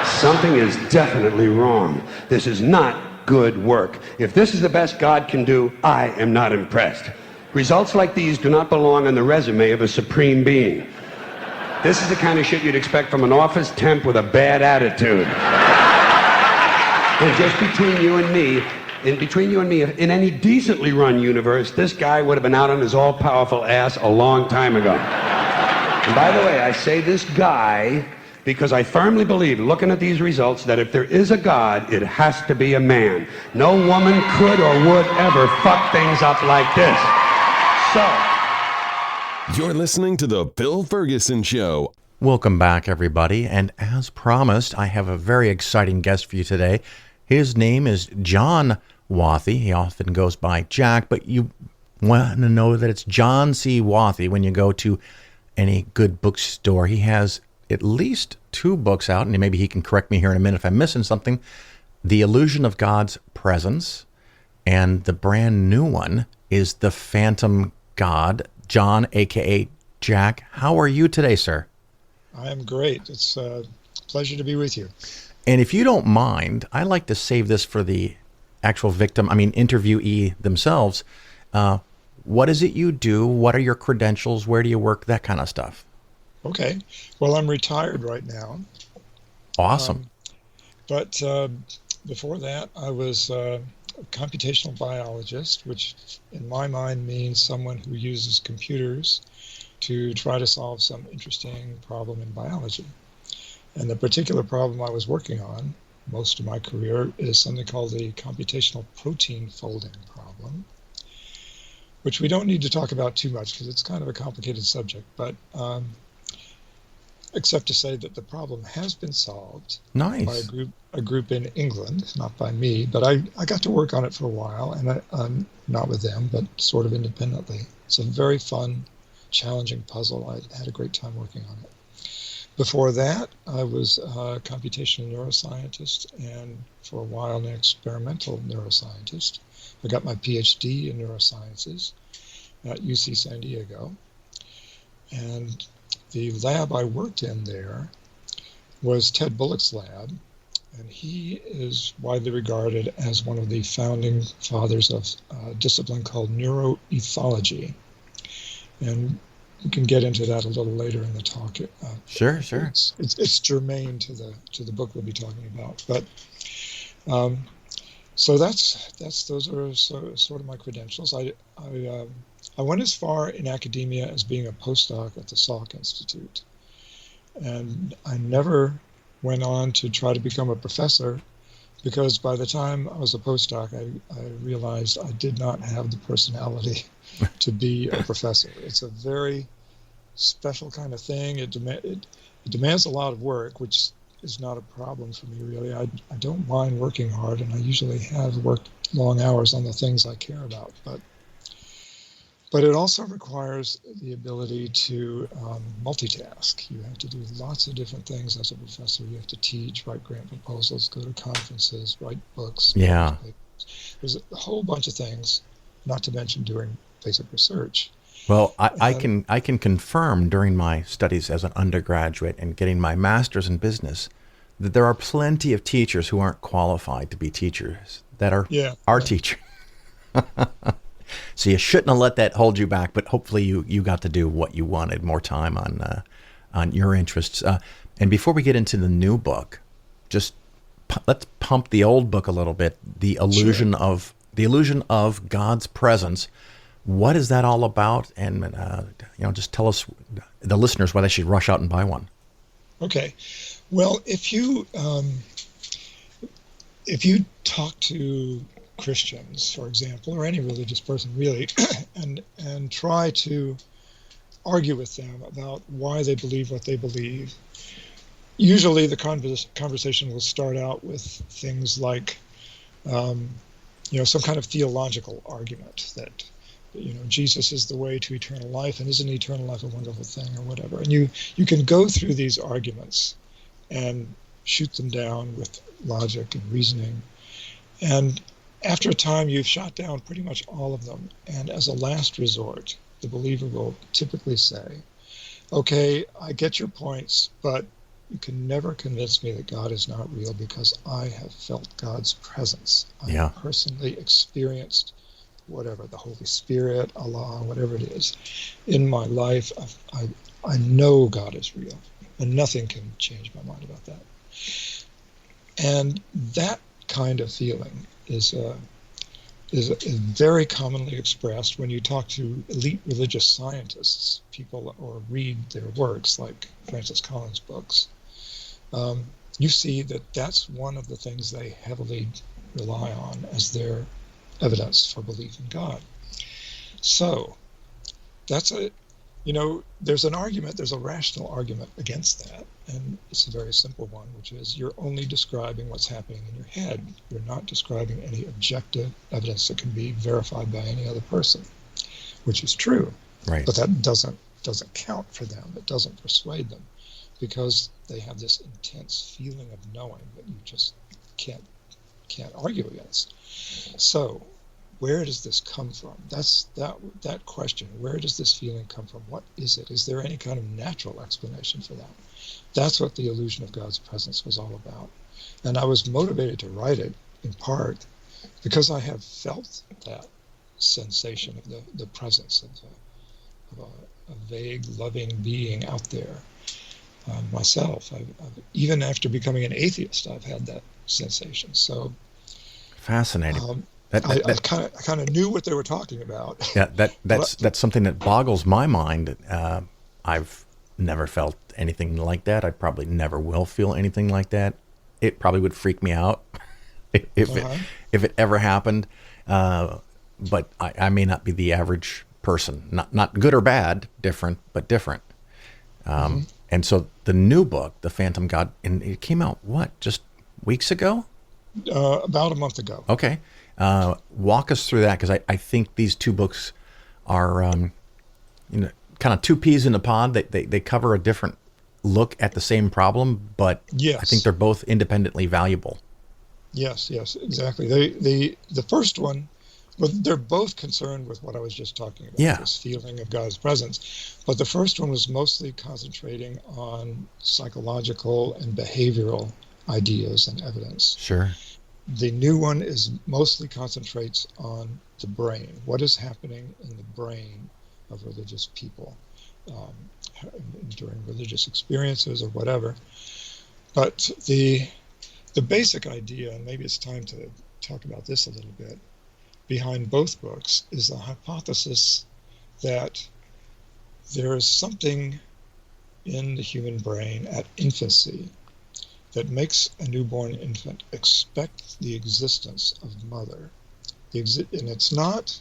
Something is definitely wrong. This is not good work. If this is the best God can do, I am not impressed. Results like these do not belong on the resume of a supreme being. This is the kind of shit you'd expect from an office temp with a bad attitude. And just between you and me, in any decently run universe, this guy would have been out on his all-powerful ass a long time ago. And by the way, I say this guy because I firmly believe, looking at these results, that if there is a God, it has to be a man. No woman could or would ever fuck things up like this. So, You're listening to The Phil Ferguson Show. Welcome back, everybody. And as promised, I have a very exciting guest for you today. His name is John Wathey. He often goes by Jack, but you want to know that it's John C. Wathey when you go to any good bookstore. He has at least 2 books out, and maybe he can correct me here in a minute if I'm missing something. The Illusion of God's Presence, and the brand new one is The Phantom God. John, a.k.a. Jack, how are you today, sir? I am great. It's a pleasure to be with you. And if you don't mind, I like to save this for the actual interviewee themselves. What is it you do? What are your credentials? Where do you work? That kind of stuff. Okay. Well, I'm retired right now. Awesome. But before that, I was a computational biologist, which in my mind means someone who uses computers to try to solve some interesting problem in biology. And the particular problem I was working on most of my career is something called the computational protein folding problem, which we don't need to talk about too much because it's kind of a complicated subject, but except to say that the problem has been solved by a group in England, not by me, but I got to work on it for a while, and I'm not with them, but sort of independently. It's a very fun, challenging puzzle. I had a great time working on it. Before that, I was a computational neuroscientist, and for a while an experimental neuroscientist. I got my PhD in neurosciences at UC San Diego, and the lab I worked in there was Ted Bullock's lab, and he is widely regarded as one of the founding fathers of a discipline called neuroethology. And we can get into that a little later in the talk. Sure. It's germane to the book we'll be talking about. But so those are sort of my credentials. I went as far in academia as being a postdoc at the Salk Institute, and I never went on to try to become a professor because by the time I was a postdoc, I realized I did not have the personality to be a professor. It's a very special kind of thing. It demands a lot of work, which is not a problem for me, really. I don't mind working hard, and I usually have worked long hours on the things I care about. But it also requires the ability to multitask. You have to do lots of different things as a professor. You have to teach, write grant proposals, go to conferences, write books. Yeah. There's a whole bunch of things, not to mention doing basic research. Well, I can confirm during my studies as an undergraduate and getting my master's in business that there are plenty of teachers who aren't qualified to be teachers that are teachers. So you shouldn't have let that hold you back, but hopefully you got to do what you wanted, more time on your interests. And before we get into the new book, just let's pump the old book a little bit. The illusion of God's presence. What is that all about? And just tell us, the listeners, why they should rush out and buy one. Okay. Well, if you talk to Christians, for example, or any religious person really, and try to argue with them about why they believe what they believe, usually the conversation will start out with things like, some kind of theological argument that, Jesus is the way to eternal life, and isn't eternal life a wonderful thing, or whatever. And you can go through these arguments and shoot them down with logic and reasoning. And after a time, you've shot down pretty much all of them. And as a last resort, the believer will typically say, okay, I get your points, but you can never convince me that God is not real because I have felt God's presence. I have personally experienced whatever, the Holy Spirit, Allah, whatever it is, in my life. I know God is real, and nothing can change my mind about that. And that kind of feeling is very commonly expressed when you talk to elite religious scientists, people, or read their works like Francis Collins' books. You see that that's one of the things they heavily rely on as their evidence for belief in God. So that's there's an argument, there's a rational argument against that, and it's a very simple one, which is you're only describing what's happening in your head. You're not describing any objective evidence that can be verified by any other person, which is true. Right. But that doesn't count for them. It doesn't persuade them, because they have this intense feeling of knowing that you just can't argue against. So where does this come from? That's that question. Where does this feeling come from? What is it? Is there any kind of natural explanation for that? That's what the illusion of God's presence was all about. And I was motivated to write it in part because I have felt that sensation of the presence of a vague, loving being out there myself. Even after becoming an atheist, I've had that sensation. So fascinating. I kind of knew what they were talking about. Yeah, that's something that boggles my mind. I've never felt anything like that. I probably never will feel anything like that. it probably would freak me out if it ever happened. But I may not be the average person, not good or bad, different, but different. And so the new book, The Phantom God, and it came out, just weeks ago? About a month ago. Okay. Walk us through that, because I think these two books are, kind of two peas in a pod. They cover a different look at the same problem, but yes. I think they're both independently valuable. Yes, exactly. The first one, well, they're both concerned with what I was just talking about, this feeling of God's presence. But the first one was mostly concentrating on psychological and behavioral ideas and evidence. Sure. The new one mostly concentrates on the brain. What is happening in the brain of religious people during religious experiences or whatever. But the basic idea, and maybe it's time to talk about this a little bit, behind both books is the hypothesis that there is something in the human brain at infancy that makes a newborn infant expect the existence of the mother. And it's not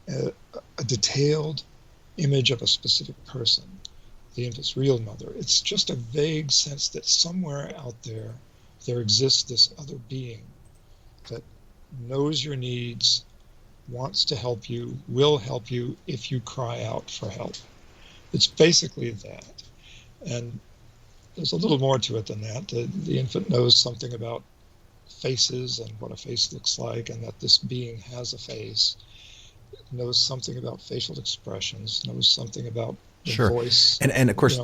a detailed image of a specific person, the infant's real mother. It's just a vague sense that somewhere out there exists this other being that knows your needs, wants to help you, will help you if you cry out for help. It's basically that. And there's a little more to it than that. The infant knows something about faces and what a face looks like, and that this being has a face, knows something about facial expressions, knows something about the voice. And of course,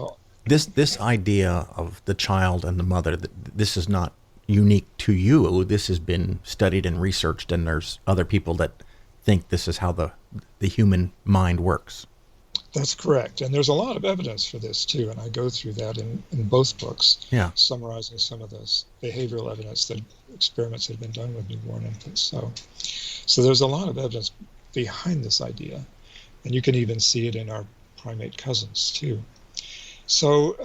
this idea of the child and the mother, this is not unique to you. This has been studied and researched, and there's other people that think this is how the human mind works. That's correct. And there's a lot of evidence for this too, and I go through that in both books, summarizing some of this behavioral evidence that experiments have been done with newborn infants. So there's a lot of evidence behind this idea, and you can even see it in our primate cousins too. So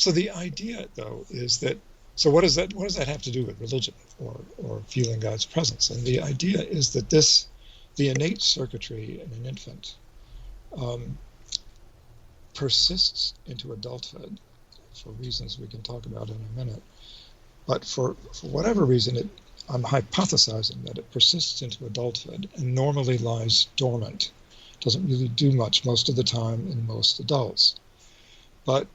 the idea, though, is that, so what does that have to do with religion or feeling God's presence? And the idea is that the innate circuitry in an infant persists into adulthood for reasons we can talk about in a minute. But for whatever reason, I'm hypothesizing that it persists into adulthood and normally lies dormant. Doesn't really do much most of the time in most adults. But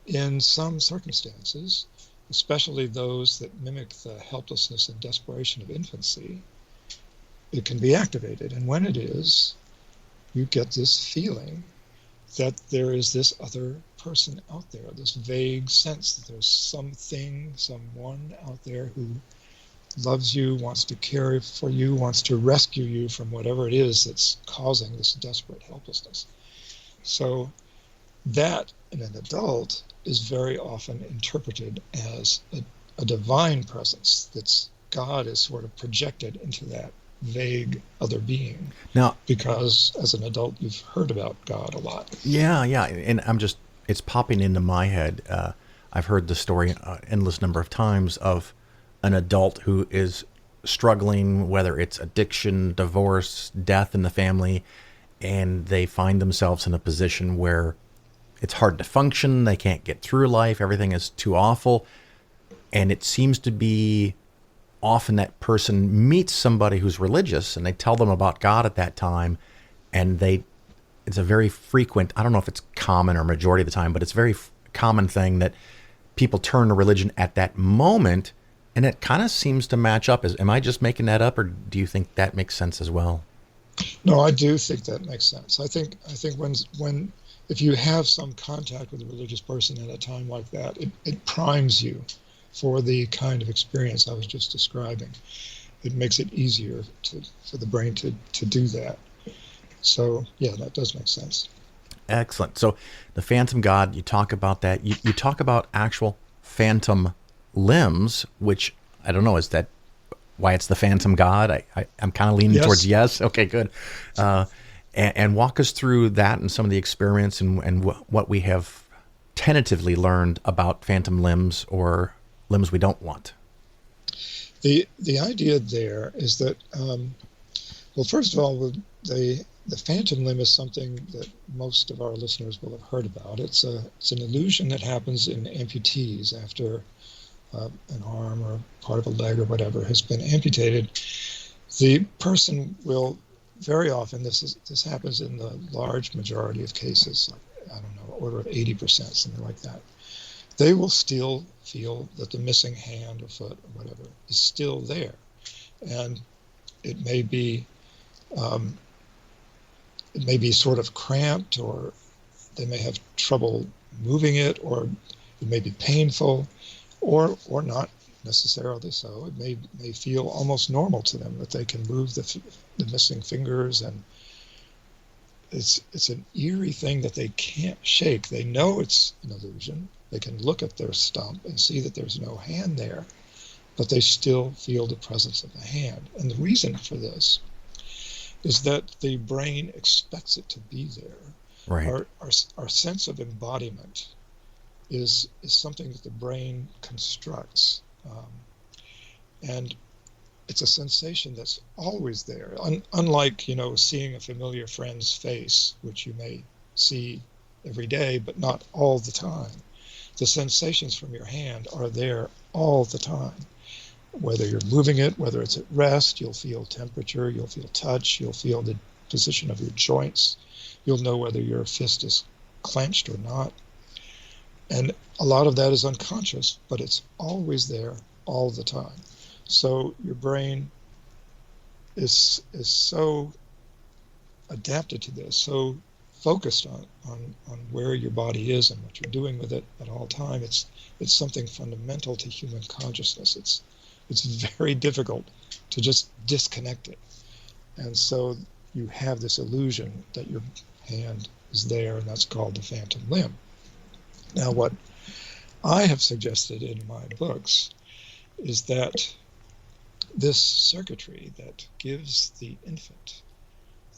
in some circumstances, especially those that mimic the helplessness and desperation of infancy, it can be activated. And when it is, you get this feeling that there is this other person out there, this vague sense that there's something, someone out there who loves you, wants to care for you, wants to rescue you from whatever it is that's causing this desperate helplessness. So that, in an adult, is very often interpreted as a divine presence. That's God is sort of projected into that vague other being. Now, because as an adult, you've heard about God a lot. Yeah. And it's popping into my head. I've heard the story an endless number of times of an adult who is struggling, whether it's addiction, divorce, death in the family, and they find themselves in a position where it's hard to function. They can't get through life. Everything is too awful. And it seems to be often that person meets somebody who's religious and they tell them about God at that time. And it's a very frequent, I don't know if it's common or majority of the time, but it's a very common thing that people turn to religion at that moment. And it kind of seems to match up. Am I just making that up, or do you think that makes sense as well? No, I do think that makes sense. I think when if you have some contact with a religious person at a time like that, it primes you for the kind of experience I was just describing. It makes it easier for the brain to do that. So yeah, that does make sense. Excellent. So the phantom God, you talk about that. You talk about actual phantom limbs, which I don't know, is that why it's the phantom God? I'm kind of leaning towards yes. Okay, good. And walk us through that and some of the experiments and what we have tentatively learned about phantom limbs or limbs we don't want. The idea there is that, well, first of all, the phantom limb is something that most of our listeners will have heard about. It's an illusion that happens in amputees after an arm or part of a leg or whatever has been amputated. The person will very often, this happens in the large majority of cases, like, I don't know, order of 80%, something like that. They will still feel that the missing hand or foot or whatever is still there. And it may be sort of cramped, or they may have trouble moving it, or it may be painful, or not necessarily so. It may feel almost normal to them that they can move the missing fingers, and it's an eerie thing that they can't shake. They know it's an illusion. They can look at their stump and see that there's no hand there, but they still feel the presence of the hand. And the reason for this is that the brain expects it to be there. Right. Our sense of embodiment is something that the brain constructs. And it's a sensation that's always there. Unlike, seeing a familiar friend's face, which you may see every day, but not all the time. The sensations from your hand are there all the time. Whether you're moving it, whether it's at rest, you'll feel temperature, you'll feel touch, you'll feel the position of your joints. You'll know whether your fist is clenched or not. And a lot of that is unconscious, but it's always there all the time. So your brain is so adapted to this, so focused on where your body is and what you're doing with it at all time. It's something fundamental to human consciousness. It's very difficult to just disconnect it. And so you have this illusion that your hand is there, and that's called the phantom limb. Now, what I have suggested in my books is that this circuitry that gives the infant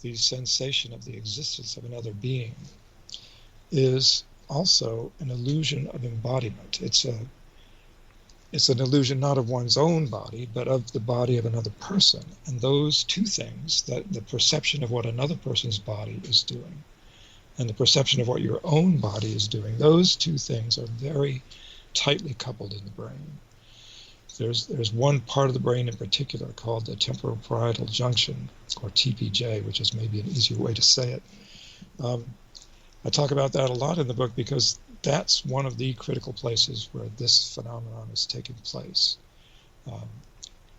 the sensation of the existence of another being is also an illusion of embodiment. It's an illusion not of one's own body, but of the body of another person. And those two things, that the perception of what another person's body is doing and the perception of what your own body is doing, those two things are very tightly coupled in the brain. There's one part of the brain in particular called the temporoparietal junction, or TPJ, which is maybe an easier way to say it. I talk about that a lot in the book because that's one of the critical places where this phenomenon is taking place.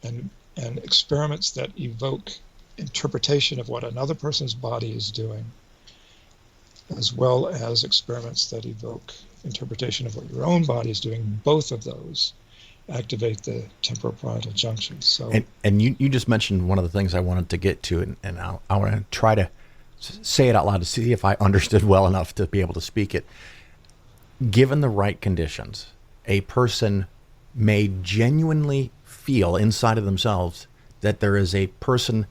And experiments that evoke interpretation of what another person's body is doing, as well as experiments that evoke interpretation of what your own body is doing, both of those activate the temporoparietal junction. So, and you just mentioned one of the things I wanted to get to, and I want to try to say it out loud to see if I understood well enough to be able to speak it. Given the right conditions, a person may genuinely feel inside of themselves that there is a person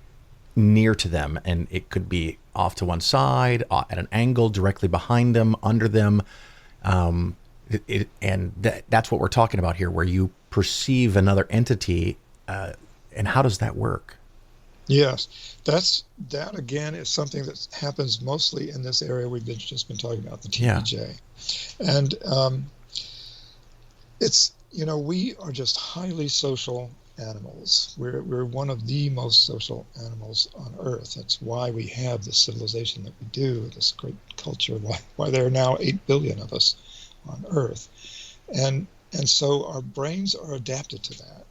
near to them, and it could be off to one side, at an angle, directly behind them, under them. That's what we're talking about here, where you perceive another entity. And how does that work? Yes, that again is something that happens mostly in this area we've just been talking about, the TPJ. Yeah. And it's, we are just highly social animals. We're one of the most social animals on Earth. That's why we have the civilization that we do, this great culture, why there are now 8 billion of us on Earth. And so our brains are adapted to that.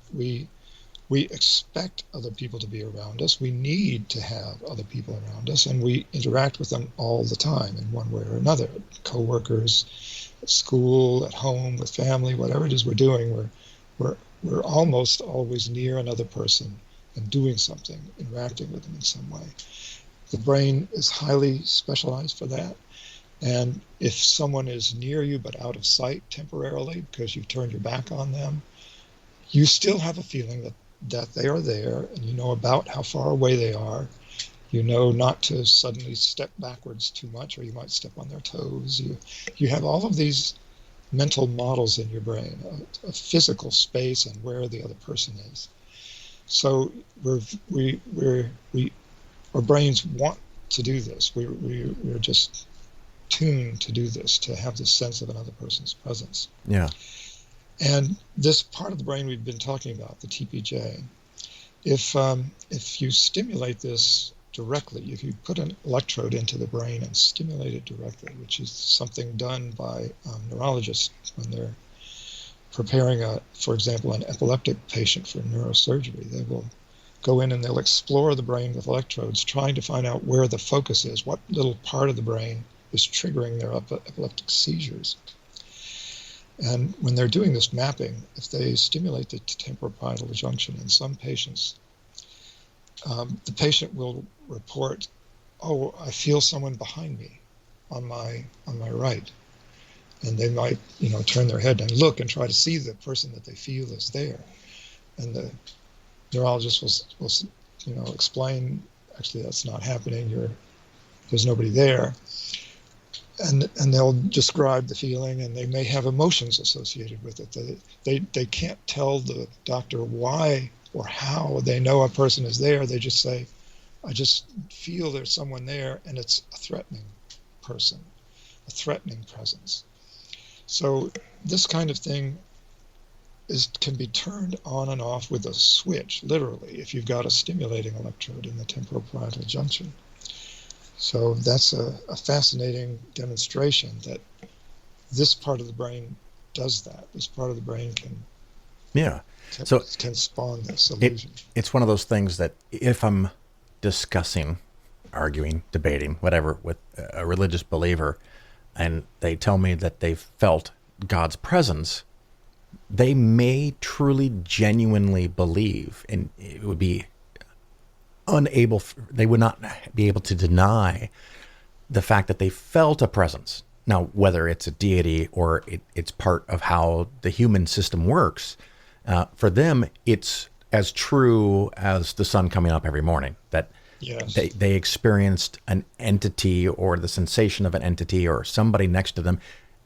We expect other people to be around us. We need to have other people around us, and we interact with them all the time in one way or another. Coworkers, at school, at home, with family, whatever it is we're doing, we're almost always near another person and doing something, interacting with them in some way. The brain is highly specialized for that. And if someone is near you but out of sight temporarily because you've turned your back on them, you still have a feeling that they are there, and you know about how far away they are. You know not to suddenly step backwards too much, or you might step on their toes. You have all of these mental models in your brain of physical space and where the other person is. So our brains want to do this. We're just tuned to do this, to have this sense of another person's presence. Yeah. And this part of the brain we've been talking about, the TPJ, if you stimulate this directly, if you put an electrode into the brain and stimulate it directly, which is something done by neurologists when they're preparing, for example, an epileptic patient for neurosurgery, they will go in and they'll explore the brain with electrodes, trying to find out where the focus is, what little part of the brain is triggering their epileptic seizures. And when they're doing this mapping, if they stimulate the temporoparietal junction in some patients, the patient will report, "Oh, I feel someone behind me on my right," and they might, turn their head and look and try to see the person that they feel is there, and the neurologist will explain, actually that's not happening. There's nobody there. And they'll describe the feeling, and they may have emotions associated with it. They can't tell the doctor why or how they know a person is there. They just say, "I just feel there's someone there, and it's a threatening person, a threatening presence." So this kind of thing can be turned on and off with a switch, literally, if you've got a stimulating electrode in the temporoparietal junction. So that's a fascinating demonstration that this part of the brain does that. This part of the brain can spawn this illusion. It's one of those things that if I'm discussing, arguing, debating, whatever, with a religious believer, and they tell me that they've felt God's presence, they may truly, genuinely believe, and it would be they would not be able to deny the fact that they felt a presence. Now, whether it's a deity or it's part of how the human system works, for them, it's as true as the sun coming up every morning, that yes, they experienced an entity or the sensation of an entity or somebody next to them.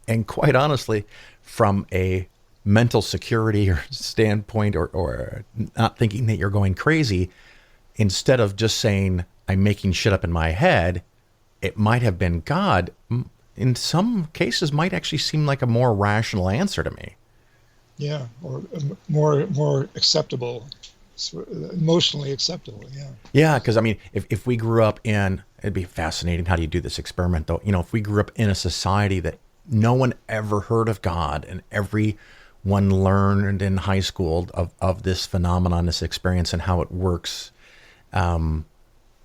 And quite honestly, from a mental security or standpoint, or not thinking that you're going crazy, instead of just saying, "I'm making shit up in my head," it might have been God. In some cases, might actually seem like a more rational answer to me. Yeah, or more acceptable, emotionally acceptable. Yeah. Yeah, because I mean, if we grew up in, it'd be fascinating. How do you do this experiment, though? If we grew up in a society that no one ever heard of God, and everyone learned in high school of this phenomenon, this experience, and how it works.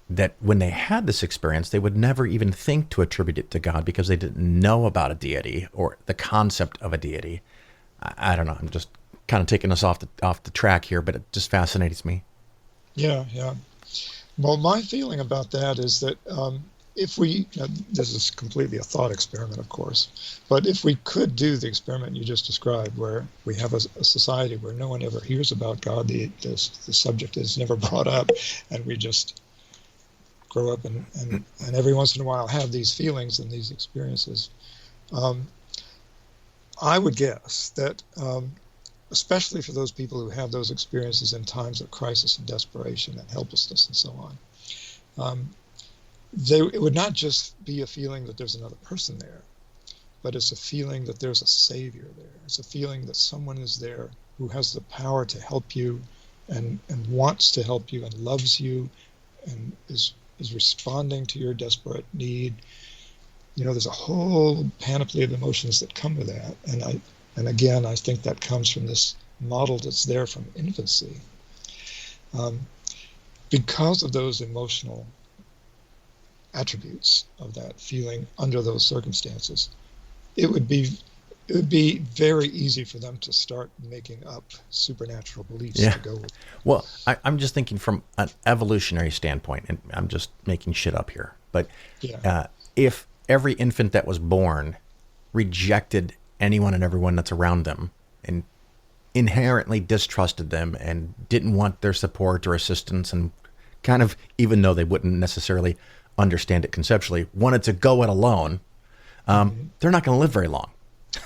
That when they had this experience, they would never even think to attribute it to God because they didn't know about a deity or the concept of a deity. I don't know. I'm just kind of taking us off the track here, but it just fascinates me. Yeah. Well, my feeling about that is that if we, this is completely a thought experiment, of course, but if we could do the experiment you just described, where we have a society where no one ever hears about God, the subject is never brought up, and we just grow up and every once in a while have these feelings and these experiences, I would guess that, especially for those people who have those experiences in times of crisis and desperation and helplessness and so on, it would not just be a feeling that there's another person there, but it's a feeling that there's a savior there. It's a feeling that someone is there who has the power to help you and wants to help you and loves you and is responding to your desperate need. There's a whole panoply of emotions that come with that. And again, I think that comes from this model that's there from infancy. Because of those emotional attributes of that feeling under those circumstances, it would be very easy for them to start making up supernatural beliefs to go with. Well, I'm just thinking from an evolutionary standpoint, and I'm just making shit up here. But if every infant that was born rejected anyone and everyone that's around them and inherently distrusted them and didn't want their support or assistance, and kind of, even though they wouldn't necessarily understand it conceptually, wanted to go it alone, they're not going to live very long.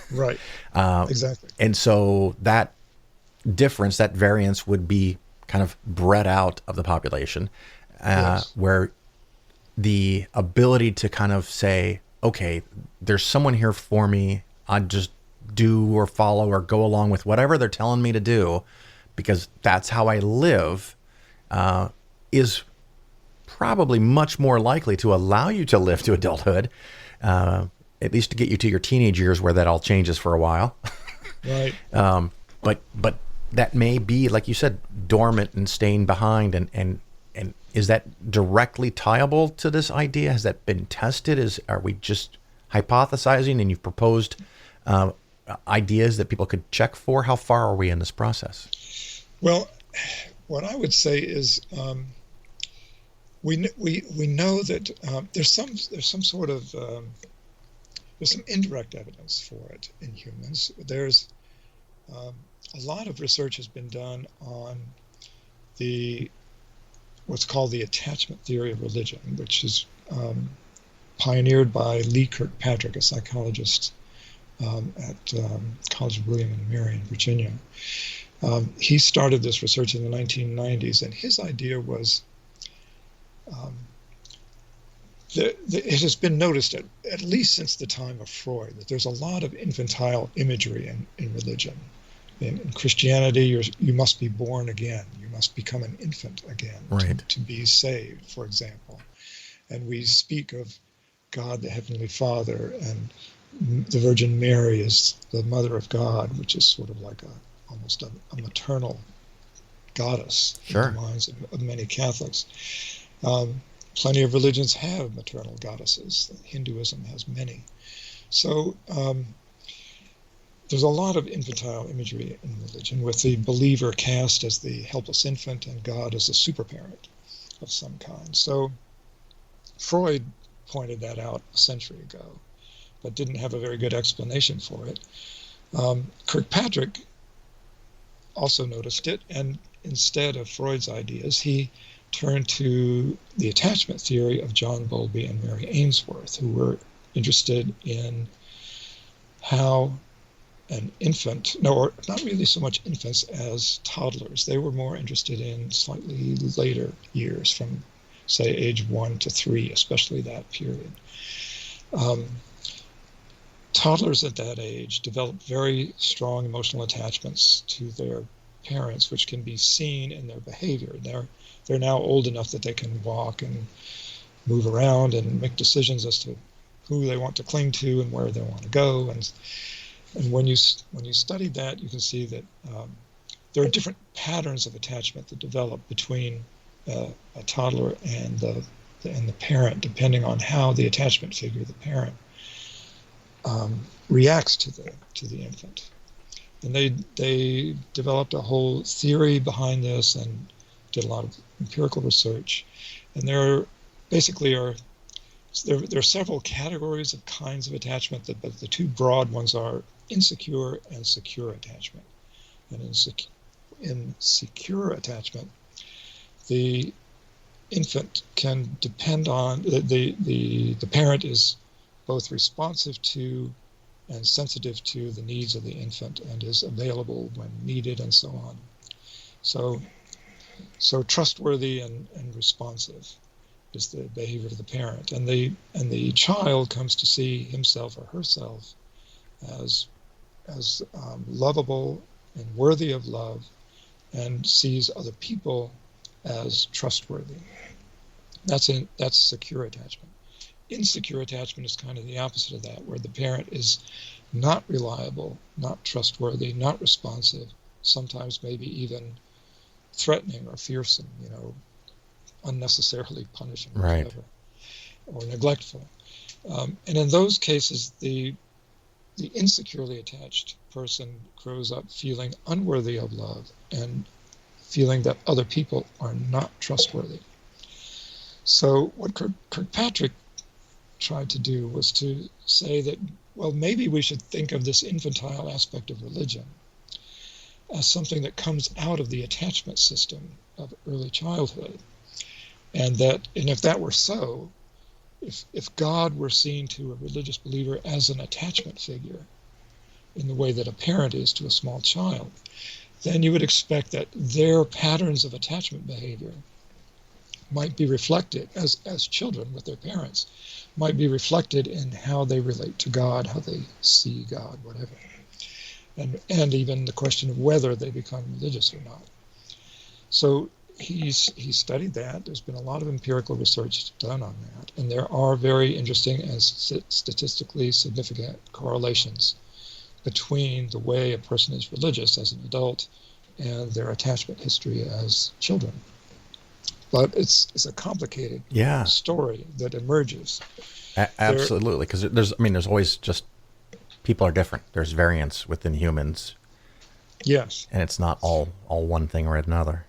Right. Exactly. And so that difference, that variance, would be kind of bred out of the population, Yes. where the ability to kind of say, okay, there's someone here for me. I just do or follow or go along with whatever they're telling me to do because that's how I live, is probably much more likely to allow you to live to adulthood, at least to get you to your teenage years where that all changes for a while. Right. But that may be, like you said, dormant and staying behind. And is that directly tieable to this idea? Has that been tested? Are we just hypothesizing and you've proposed ideas that people could check for? How far are we in this process? Well, what I would say is we know that there's some sort of there's some indirect evidence for it in humans. There's a lot of research has been done on what's called the attachment theory of religion, which is pioneered by Lee Kirkpatrick, a psychologist at College of William and Mary in Virginia. He started this research in the 1990s, and his idea was it has been noticed at least since the time of Freud that there's a lot of infantile imagery in religion. In Christianity, you must be born again. You must become an infant again to be saved, for example. And we speak of God, the Heavenly Father, and the Virgin Mary is the Mother of God, which is sort of like almost a maternal goddess in the minds of many Catholics. Plenty of religions have maternal goddesses. Hinduism has many. So there's a lot of infantile imagery in religion, with the believer cast as the helpless infant and God as a superparent of some kind. So Freud pointed that out a century ago, but didn't have a very good explanation for it. Kirkpatrick also noticed it, and instead of Freud's ideas, he turned to the attachment theory of John Bowlby and Mary Ainsworth, who were interested in how an infant, or not really so much infants as toddlers. They were more interested in slightly later years, from, say, age 1 to 3, especially that period. Toddlers at that age develop very strong emotional attachments to their parents, which can be seen in their behavior. They're now old enough that they can walk and move around and make decisions as to who they want to cling to and where they want to go. And when you study that, you can see that there are different patterns of attachment that develop between a toddler and the parent, depending on how the attachment figure, the parent, reacts to the infant. And they developed a whole theory behind this and did a lot of empirical research. And there are several categories of kinds of attachment, but the two broad ones are insecure and secure attachment. And in secure attachment, the infant can depend on the parent is both responsive to and sensitive to the needs of the infant and is available when needed and so on. So trustworthy and responsive is the behavior of the parent, and the child comes to see himself or herself as lovable and worthy of love, and sees other people as trustworthy. That's secure attachment. Insecure attachment is kind of the opposite of that, where the parent is not reliable, not trustworthy, not responsive, sometimes maybe even threatening or fearsome, unnecessarily punishing, whatever, or neglectful. And in those cases, the insecurely attached person grows up feeling unworthy of love and feeling that other people are not trustworthy. So what Kirkpatrick tried to do was to say that, well, maybe we should think of this infantile aspect of religion as something that comes out of the attachment system of early childhood. And if that were so, if God were seen to a religious believer as an attachment figure in the way that a parent is to a small child, then you would expect that their patterns of attachment behavior might be reflected as children with their parents, might be reflected in how they relate to God, how they see God, whatever. And even the question of whether they become religious or not. So he studied that. There's been a lot of empirical research done on that, and there are very interesting and statistically significant correlations between the way a person is religious as an adult and their attachment history as children. But it's a complicated story that emerges. Absolutely, because there's always just, people are different. There's variance within humans. Yes. And it's not all one thing or another.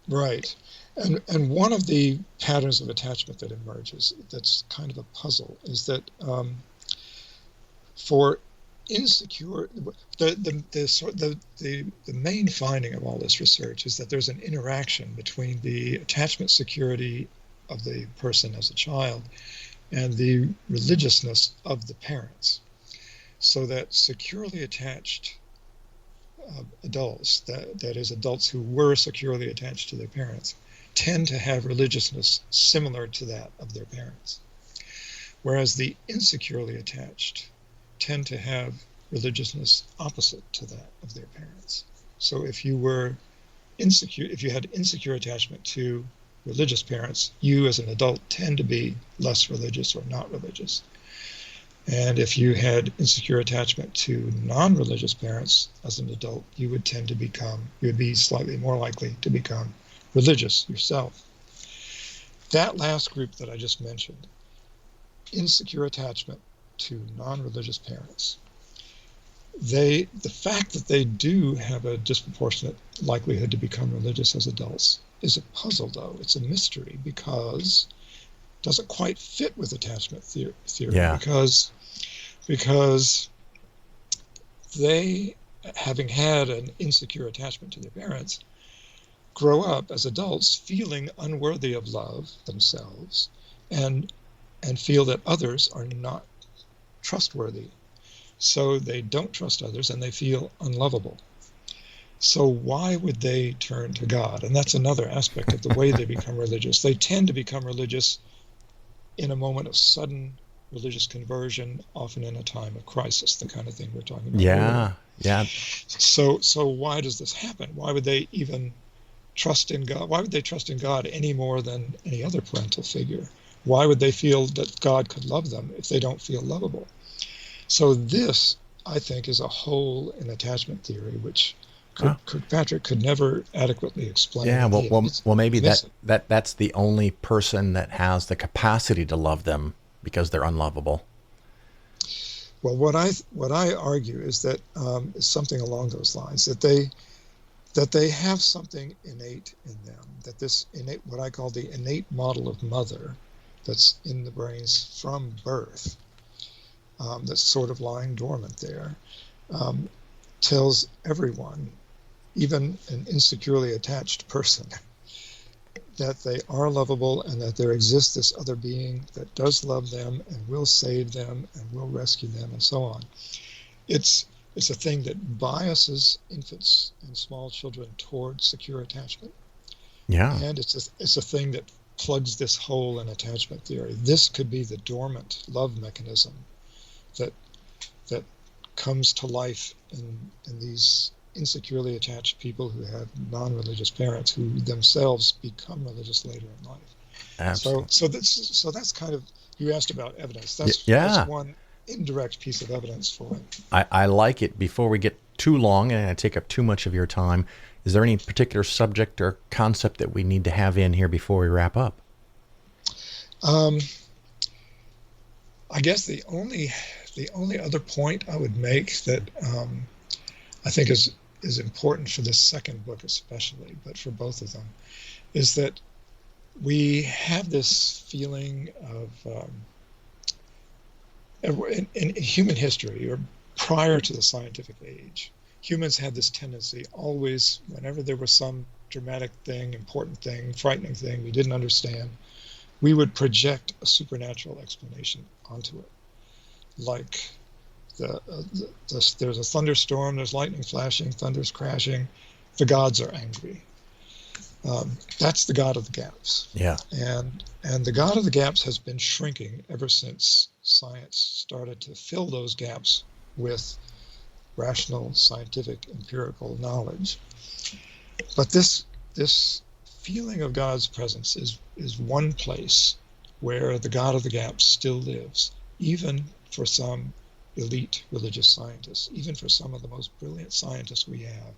Right. And one of the patterns of attachment that emerges that's kind of a puzzle is that for insecure, the main finding of all this research is that there's an interaction between the attachment security of the person as a child and the religiousness of the parents. So that securely attached adults, that is adults who were securely attached to their parents, tend to have religiousness similar to that of their parents. Whereas the insecurely attached tend to have religiousness opposite to that of their parents. So if you were insecure, if you had insecure attachment to religious parents, you as an adult tend to be less religious or not religious. And if you had insecure attachment to non-religious parents as an adult, you would be slightly more likely to become religious yourself. That last group that I just mentioned, insecure attachment to non-religious parents, the fact that they do have a disproportionate likelihood to become religious as adults is a puzzle, though. It's a mystery because it doesn't quite fit with attachment theory. Yeah. Because they, having had an insecure attachment to their parents, grow up as adults feeling unworthy of love themselves and feel that others are not trustworthy. So they don't trust others and they feel unlovable. So why would they turn to God? And that's another aspect of the way they become religious. They tend to become religious in a moment of sudden religious conversion, often in a time of crisis, the kind of thing we're talking about. Yeah. So why does this happen? Why would they even trust in God? Why would they trust in God any more than any other parental figure? Why would they feel that God could love them if they don't feel lovable? So this, I think, is a hole in attachment theory, which Kirkpatrick could never adequately explain. Yeah, well, maybe that's the only person that has the capacity to love them because they're unlovable. Well, what I argue is that is something along those lines, that they have something innate in them, that this innate, what I call the innate model of mother, that's in the brains from birth, that's sort of lying dormant there, tells everyone, even an insecurely attached person, that they are lovable and that there exists this other being that does love them and will save them and will rescue them and so on. It's a thing that biases infants and small children toward secure attachment. Yeah. And it's a thing that plugs this hole in attachment theory. This could be the dormant love mechanism that comes to life in these insecurely attached people who have non-religious parents who themselves become religious later in life. Absolutely. So that's kind of, you asked about evidence. That's one indirect piece of evidence for it. I like it. Before we get too long and I take up too much of your time, is there any particular subject or concept that we need to have in here before we wrap up? I guess the only other point I would make that I think is important for this second book especially, but for both of them, is that we have this feeling of in human history, or prior to the scientific age, humans had this tendency always, whenever there was some dramatic thing, important thing, frightening thing we didn't understand, we would project a supernatural explanation onto it. Like there's a thunderstorm, there's lightning flashing, thunder's crashing, the gods are angry. That's the God of the gaps. Yeah. And the God of the gaps has been shrinking ever since science started to fill those gaps with rational, scientific, empirical knowledge. But this feeling of God's presence is one place where the God of the gaps still lives, even for some elite religious scientists, even for some of the most brilliant scientists we have.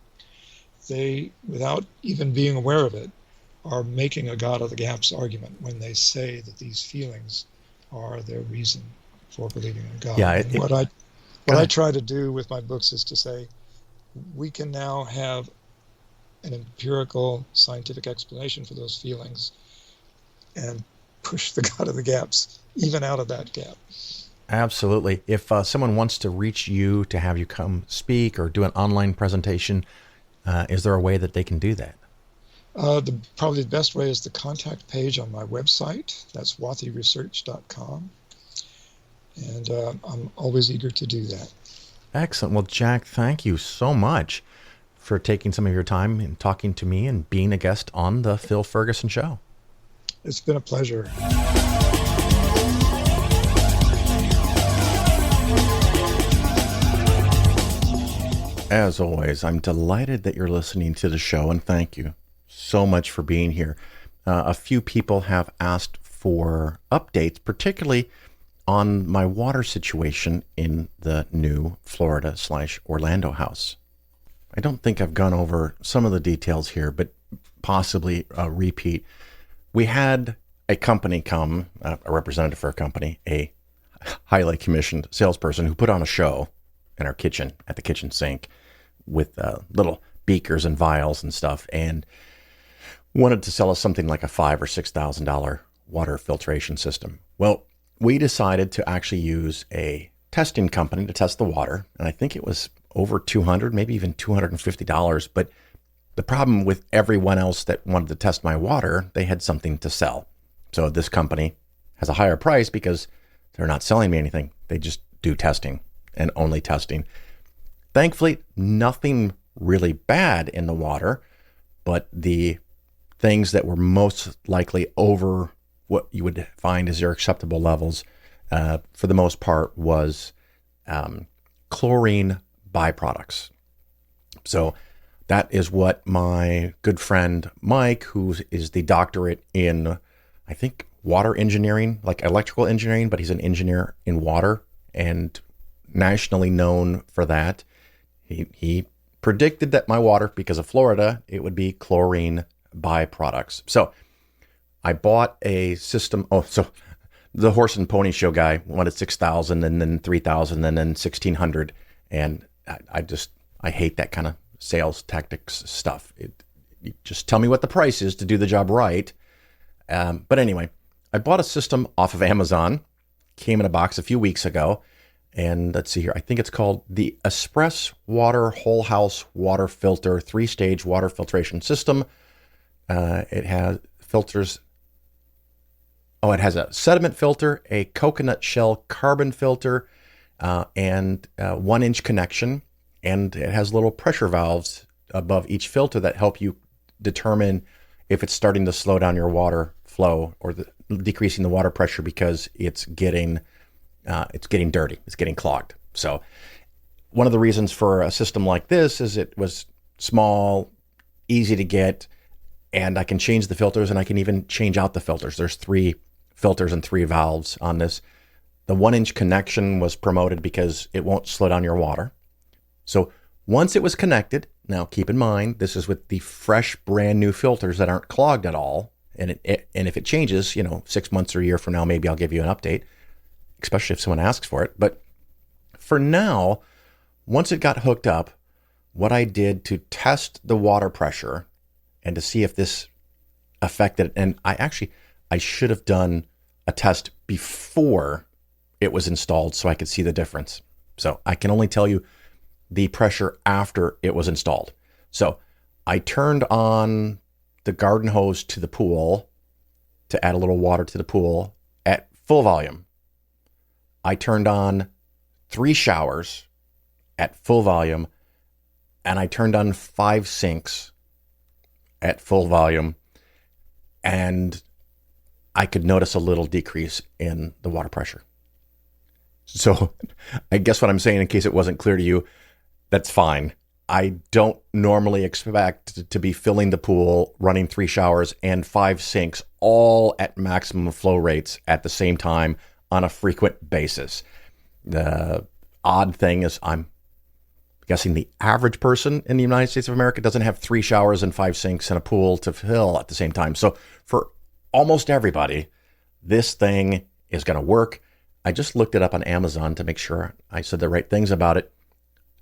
They, without even being aware of it, are making a God of the gaps argument when they say that these feelings are their reason for believing in God. Yeah, What I try to do with my books is to say, we can now have an empirical scientific explanation for those feelings and push the God of the gaps even out of that gap. Absolutely. If someone wants to reach you to have you come speak or do an online presentation, is there a way that they can do that? Probably the best way is the contact page on my website. That's watheyresearch.com. And I'm always eager to do that. Excellent. Well, Jack, thank you so much for taking some of your time and talking to me and being a guest on the Phil Ferguson Show. It's been a pleasure. As always, I'm delighted that you're listening to the show, and thank you so much for being here. A few people have asked for updates, particularly on my water situation in the new Florida/Orlando house. I don't think I've gone over some of the details here, but possibly a repeat. We had a company come, a representative for a company, a highly commissioned salesperson who put on a show in our kitchen, at the kitchen sink, with little beakers and vials and stuff, and wanted to sell us something like a $5,000 or $6,000 water filtration system. Well, we decided to actually use a testing company to test the water, and I think it was over $200, maybe even $250. But the problem with everyone else that wanted to test my water, they had something to sell. So this company has a higher price because they're not selling me anything. They just do testing and only testing. Thankfully, nothing really bad in the water, but the things that were most likely over what you would find as your acceptable levels, for the most part, was chlorine byproducts. So that is what my good friend Mike, who is the doctorate in, I think, water engineering, like electrical engineering, but he's an engineer in water and nationally known for that. He predicted that my water, because of Florida, it would be chlorine byproducts. So I bought a system. Oh, so the horse and pony show guy wanted 6,000 and then 3,000 and then 1,600. And I hate that kind of sales tactics stuff. You just tell me what the price is to do the job right. But anyway, I bought a system off of Amazon, came in a box a few weeks ago. And let's see here. I think it's called the Express Water Whole House Water Filter 3-stage water filtration system. It has filters. Oh, it has a sediment filter, a coconut shell carbon filter, and 1-inch connection. And it has little pressure valves above each filter that help you determine if it's starting to slow down your water flow or decreasing the water pressure because it's getting dirty, it's getting clogged. So one of the reasons for a system like this is it was small, easy to get, and I can change the filters and I can even change out the filters. There's 3 filters and 3 valves on this. The 1-inch connection was promoted because it won't slow down your water. So once it was connected, now keep in mind, this is with the fresh, brand new filters that aren't clogged at all. And if it changes, 6 months or a year from now, maybe I'll give you an update, especially if someone asks for it. But for now, once it got hooked up, what I did to test the water pressure and to see if this affected, and I should have done a test before it was installed so I could see the difference. So I can only tell you the pressure after it was installed. So I turned on the garden hose to the pool to add a little water to the pool at full volume. I turned on 3 showers at full volume and I turned on 5 sinks at full volume, and I could notice a little decrease in the water pressure. So I guess what I'm saying, in case it wasn't clear to you, that's fine. I don't normally expect to be filling the pool, running 3 showers and 5 sinks all at maximum flow rates at the same time on a frequent basis. The odd thing is, I'm guessing the average person in the United States of America doesn't have 3 showers and 5 sinks and a pool to fill at the same time. So for almost everybody, this thing is going to work. I just looked it up on Amazon to make sure I said the right things about it.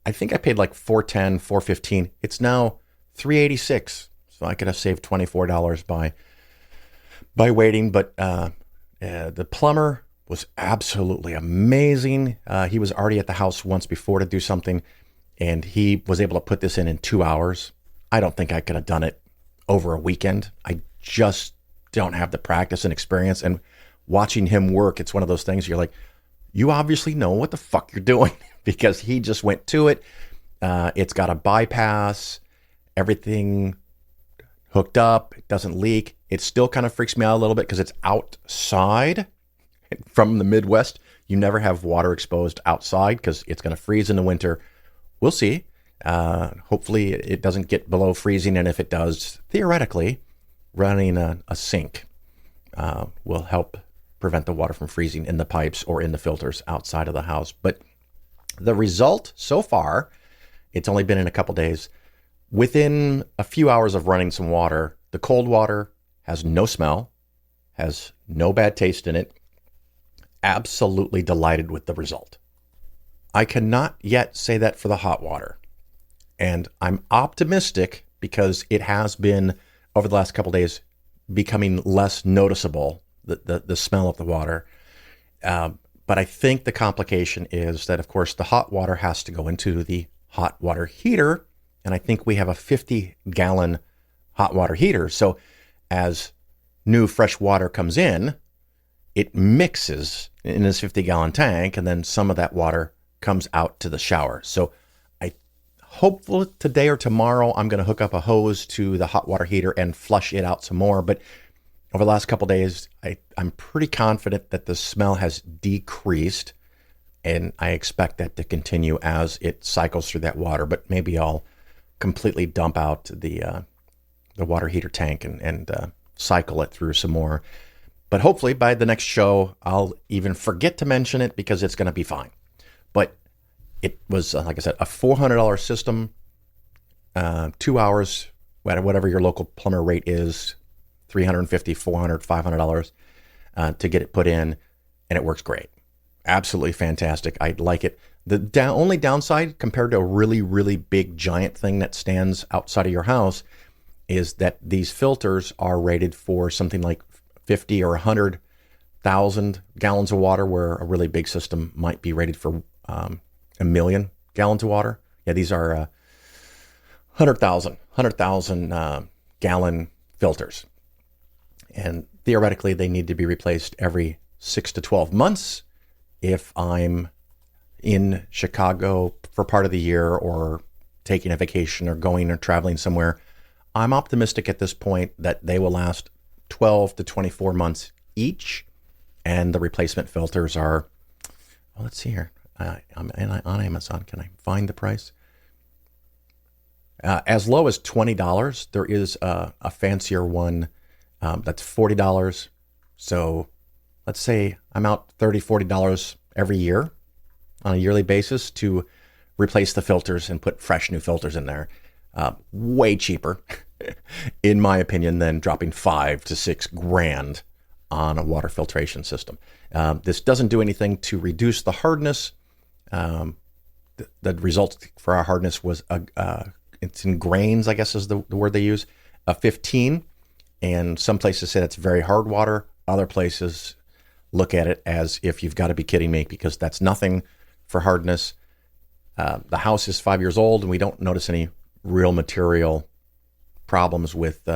I think I paid like $410, $415. It's now $386. So I could have saved $24 by waiting. But the plumber was absolutely amazing. He was already at the house once before to do something, and he was able to put this in 2 hours. I don't think I could have done it over a weekend. I just don't have the practice and experience. And watching him work, it's one of those things you're like, you obviously know what the fuck you're doing, because he just went to it. It's got a bypass, everything hooked up, it doesn't leak. It still kind of freaks me out a little bit because it's outside. From the Midwest, you never have water exposed outside because it's going to freeze in the winter. We'll see. Hopefully it doesn't get below freezing, and if it does, theoretically, running a sink will help prevent the water from freezing in the pipes or in the filters outside of the house. But the result so far, it's only been in a couple days. Within a few hours of running some water, the cold water has no smell, has no bad taste in it. Absolutely delighted with the result. I cannot yet say that for the hot water. And I'm optimistic because it has been, over the last couple days, becoming less noticeable, the smell of the water. But I think the complication is that, of course, the hot water has to go into the hot water heater. And I think we have a 50-gallon hot water heater. So as new fresh water comes in, it mixes in this 50-gallon tank, and then some of that water comes out to the shower. So I hopefully today or tomorrow, I'm going to hook up a hose to the hot water heater and flush it out some more. But over the last couple of days, I'm pretty confident that the smell has decreased, and I expect that to continue as it cycles through that water. But maybe I'll completely dump out the water heater tank and cycle it through some more. But hopefully by the next show, I'll even forget to mention it because it's going to be fine. But it was, like I said, a $400 system, 2 hours, whatever your local plumber rate is, $350, $400, $500 to get it put in, and it works great. Absolutely fantastic. I like it. The only downside compared to a really, really big giant thing that stands outside of your house is that these filters are rated for something like 50 or 100,000 gallons of water, where a really big system might be rated for 1 million gallons of water. Yeah, these are 100,000 gallon filters. And theoretically, they need to be replaced every 6 to 12 months. If I'm in Chicago for part of the year, or taking a vacation, or going or traveling somewhere, I'm optimistic at this point that they will last 12 to 24 months each. And the replacement filters are, well, let's see here. I'm on Amazon. Can I find the price? As low as $20. There is a fancier one that's $40. So let's say I'm out $30, $40 every year on a yearly basis to replace the filters and put fresh new filters in there. Way cheaper, in my opinion, than dropping $5 to $6 grand on a water filtration system. This doesn't do anything to reduce the hardness. The result for our hardness was, it's in grains, I guess is the word they use, a 15. And some places say that's very hard water. Other places look at it as if you've got to be kidding me, because that's nothing for hardness. The house is 5 years old, and we don't notice any real material problems with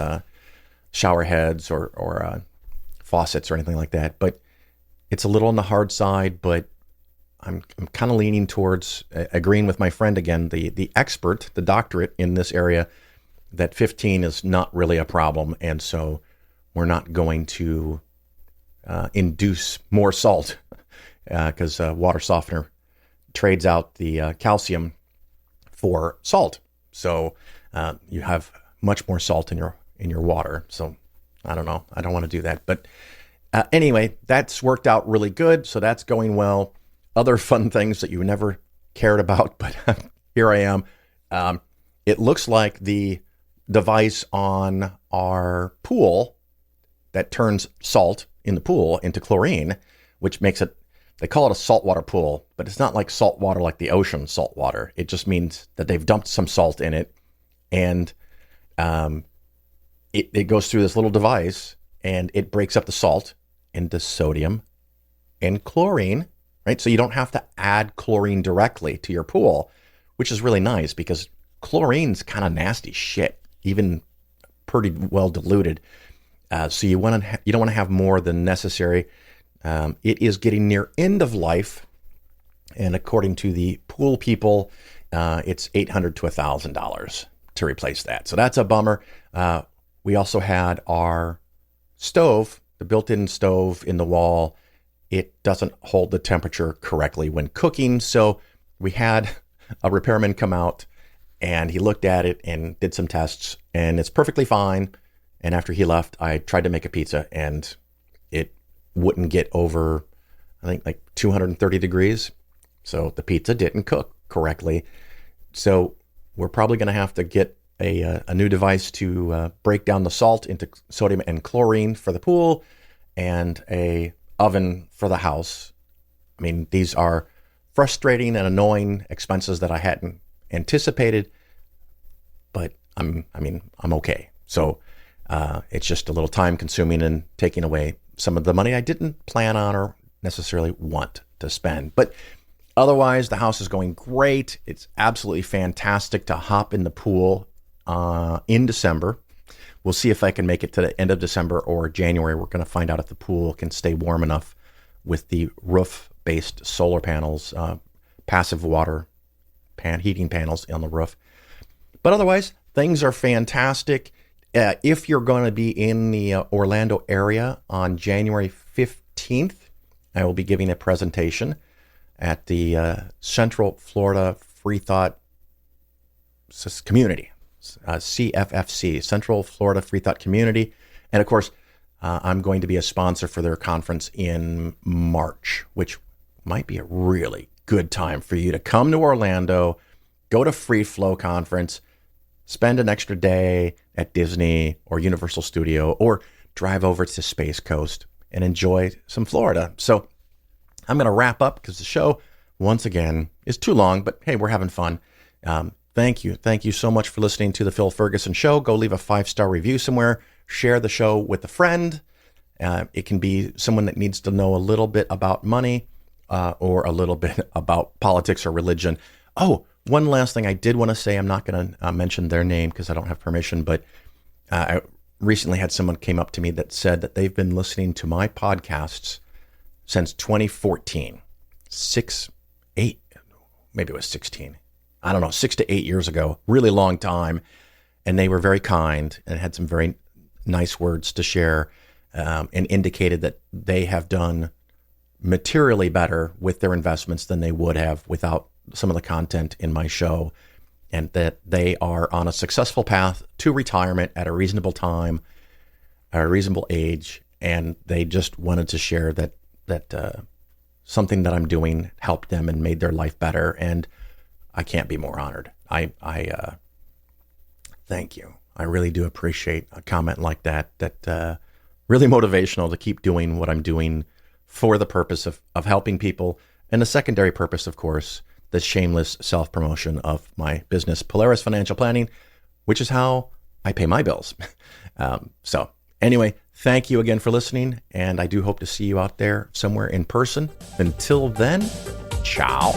shower heads or faucets or anything like that. But it's a little on the hard side, but I'm kind of leaning towards agreeing with my friend again, the expert, the doctorate in this area, that 15 is not really a problem. And so we're not going to induce more salt because water softener trades out the calcium for salt. So you have much more salt in your water. So I don't know. I don't want to do that. But anyway, that's worked out really good. So that's going well. Other fun things that you never cared about, but here I am. It looks like the device on our pool that turns salt in the pool into chlorine, which makes it, they call it a saltwater pool, but it's not like salt water like the ocean salt water. It just means that they've dumped some salt in it, and it goes through this little device, and it breaks up the salt into sodium and chlorine, right? So you don't have to add chlorine directly to your pool, which is really nice because chlorine's kind of nasty shit, even pretty well diluted. So you don't want to have more than necessary. It is getting near end of life, and according to the pool people, it's $800 to $1,000 to replace that. So that's a bummer. We also had our stove, the built-in stove in the wall. It doesn't hold the temperature correctly when cooking. So we had a repairman come out, and he looked at it and did some tests, and it's perfectly fine. And after he left, I tried to make a pizza, and it wouldn't get over, I think, like 230 degrees. So the pizza didn't cook correctly. So we're probably going to have to get a new device to break down the salt into sodium and chlorine for the pool, and a oven for the house. I mean, these are frustrating and annoying expenses that I hadn't anticipated, but I'm okay. So it's just a little time consuming and taking away some of the money I didn't plan on or necessarily want to spend. But otherwise, the house is going great. It's absolutely fantastic to hop in the pool in December. We'll see if I can make it to the end of December or January. We're going to find out if the pool can stay warm enough with the roof-based solar panels, passive water heating panels on the roof. But otherwise, things are fantastic. If you're going to be in the Orlando area on January 15th, I will be giving a presentation at the Central Florida Free Thought Community, CFFC, Central Florida Free Thought Community. And of course, I'm going to be a sponsor for their conference in March, which might be a really good time for you to come to Orlando, go to Free Flow Conference, spend an extra day at Disney or Universal Studio, or drive over to Space Coast and enjoy some Florida. So I'm going to wrap up because the show, once again, is too long, but hey, we're having fun. Thank you. Thank you so much for listening to The Phil Ferguson Show. Go leave a 5-star review somewhere. Share the show with a friend. It can be someone that needs to know a little bit about money or a little bit about politics or religion. Oh, one last thing I did want to say. I'm not going to mention their name because I don't have permission, but I recently had someone came up to me that said that they've been listening to my podcasts since 2014. 6 to 8 years ago, really long time. And they were very kind and had some very nice words to share, and indicated that they have done materially better with their investments than they would have without some of the content in my show, and that they are on a successful path to retirement at a reasonable time, at a reasonable age. And they just wanted to share that something that I'm doing helped them and made their life better. And I can't be more honored. I thank you. I really do appreciate a comment like that. Really motivational to keep doing what I'm doing for the purpose of helping people. And the secondary purpose, of course, the shameless self-promotion of my business, Polaris Financial Planning, which is how I pay my bills. So anyway, thank you again for listening. And I do hope to see you out there somewhere in person. Until then, ciao.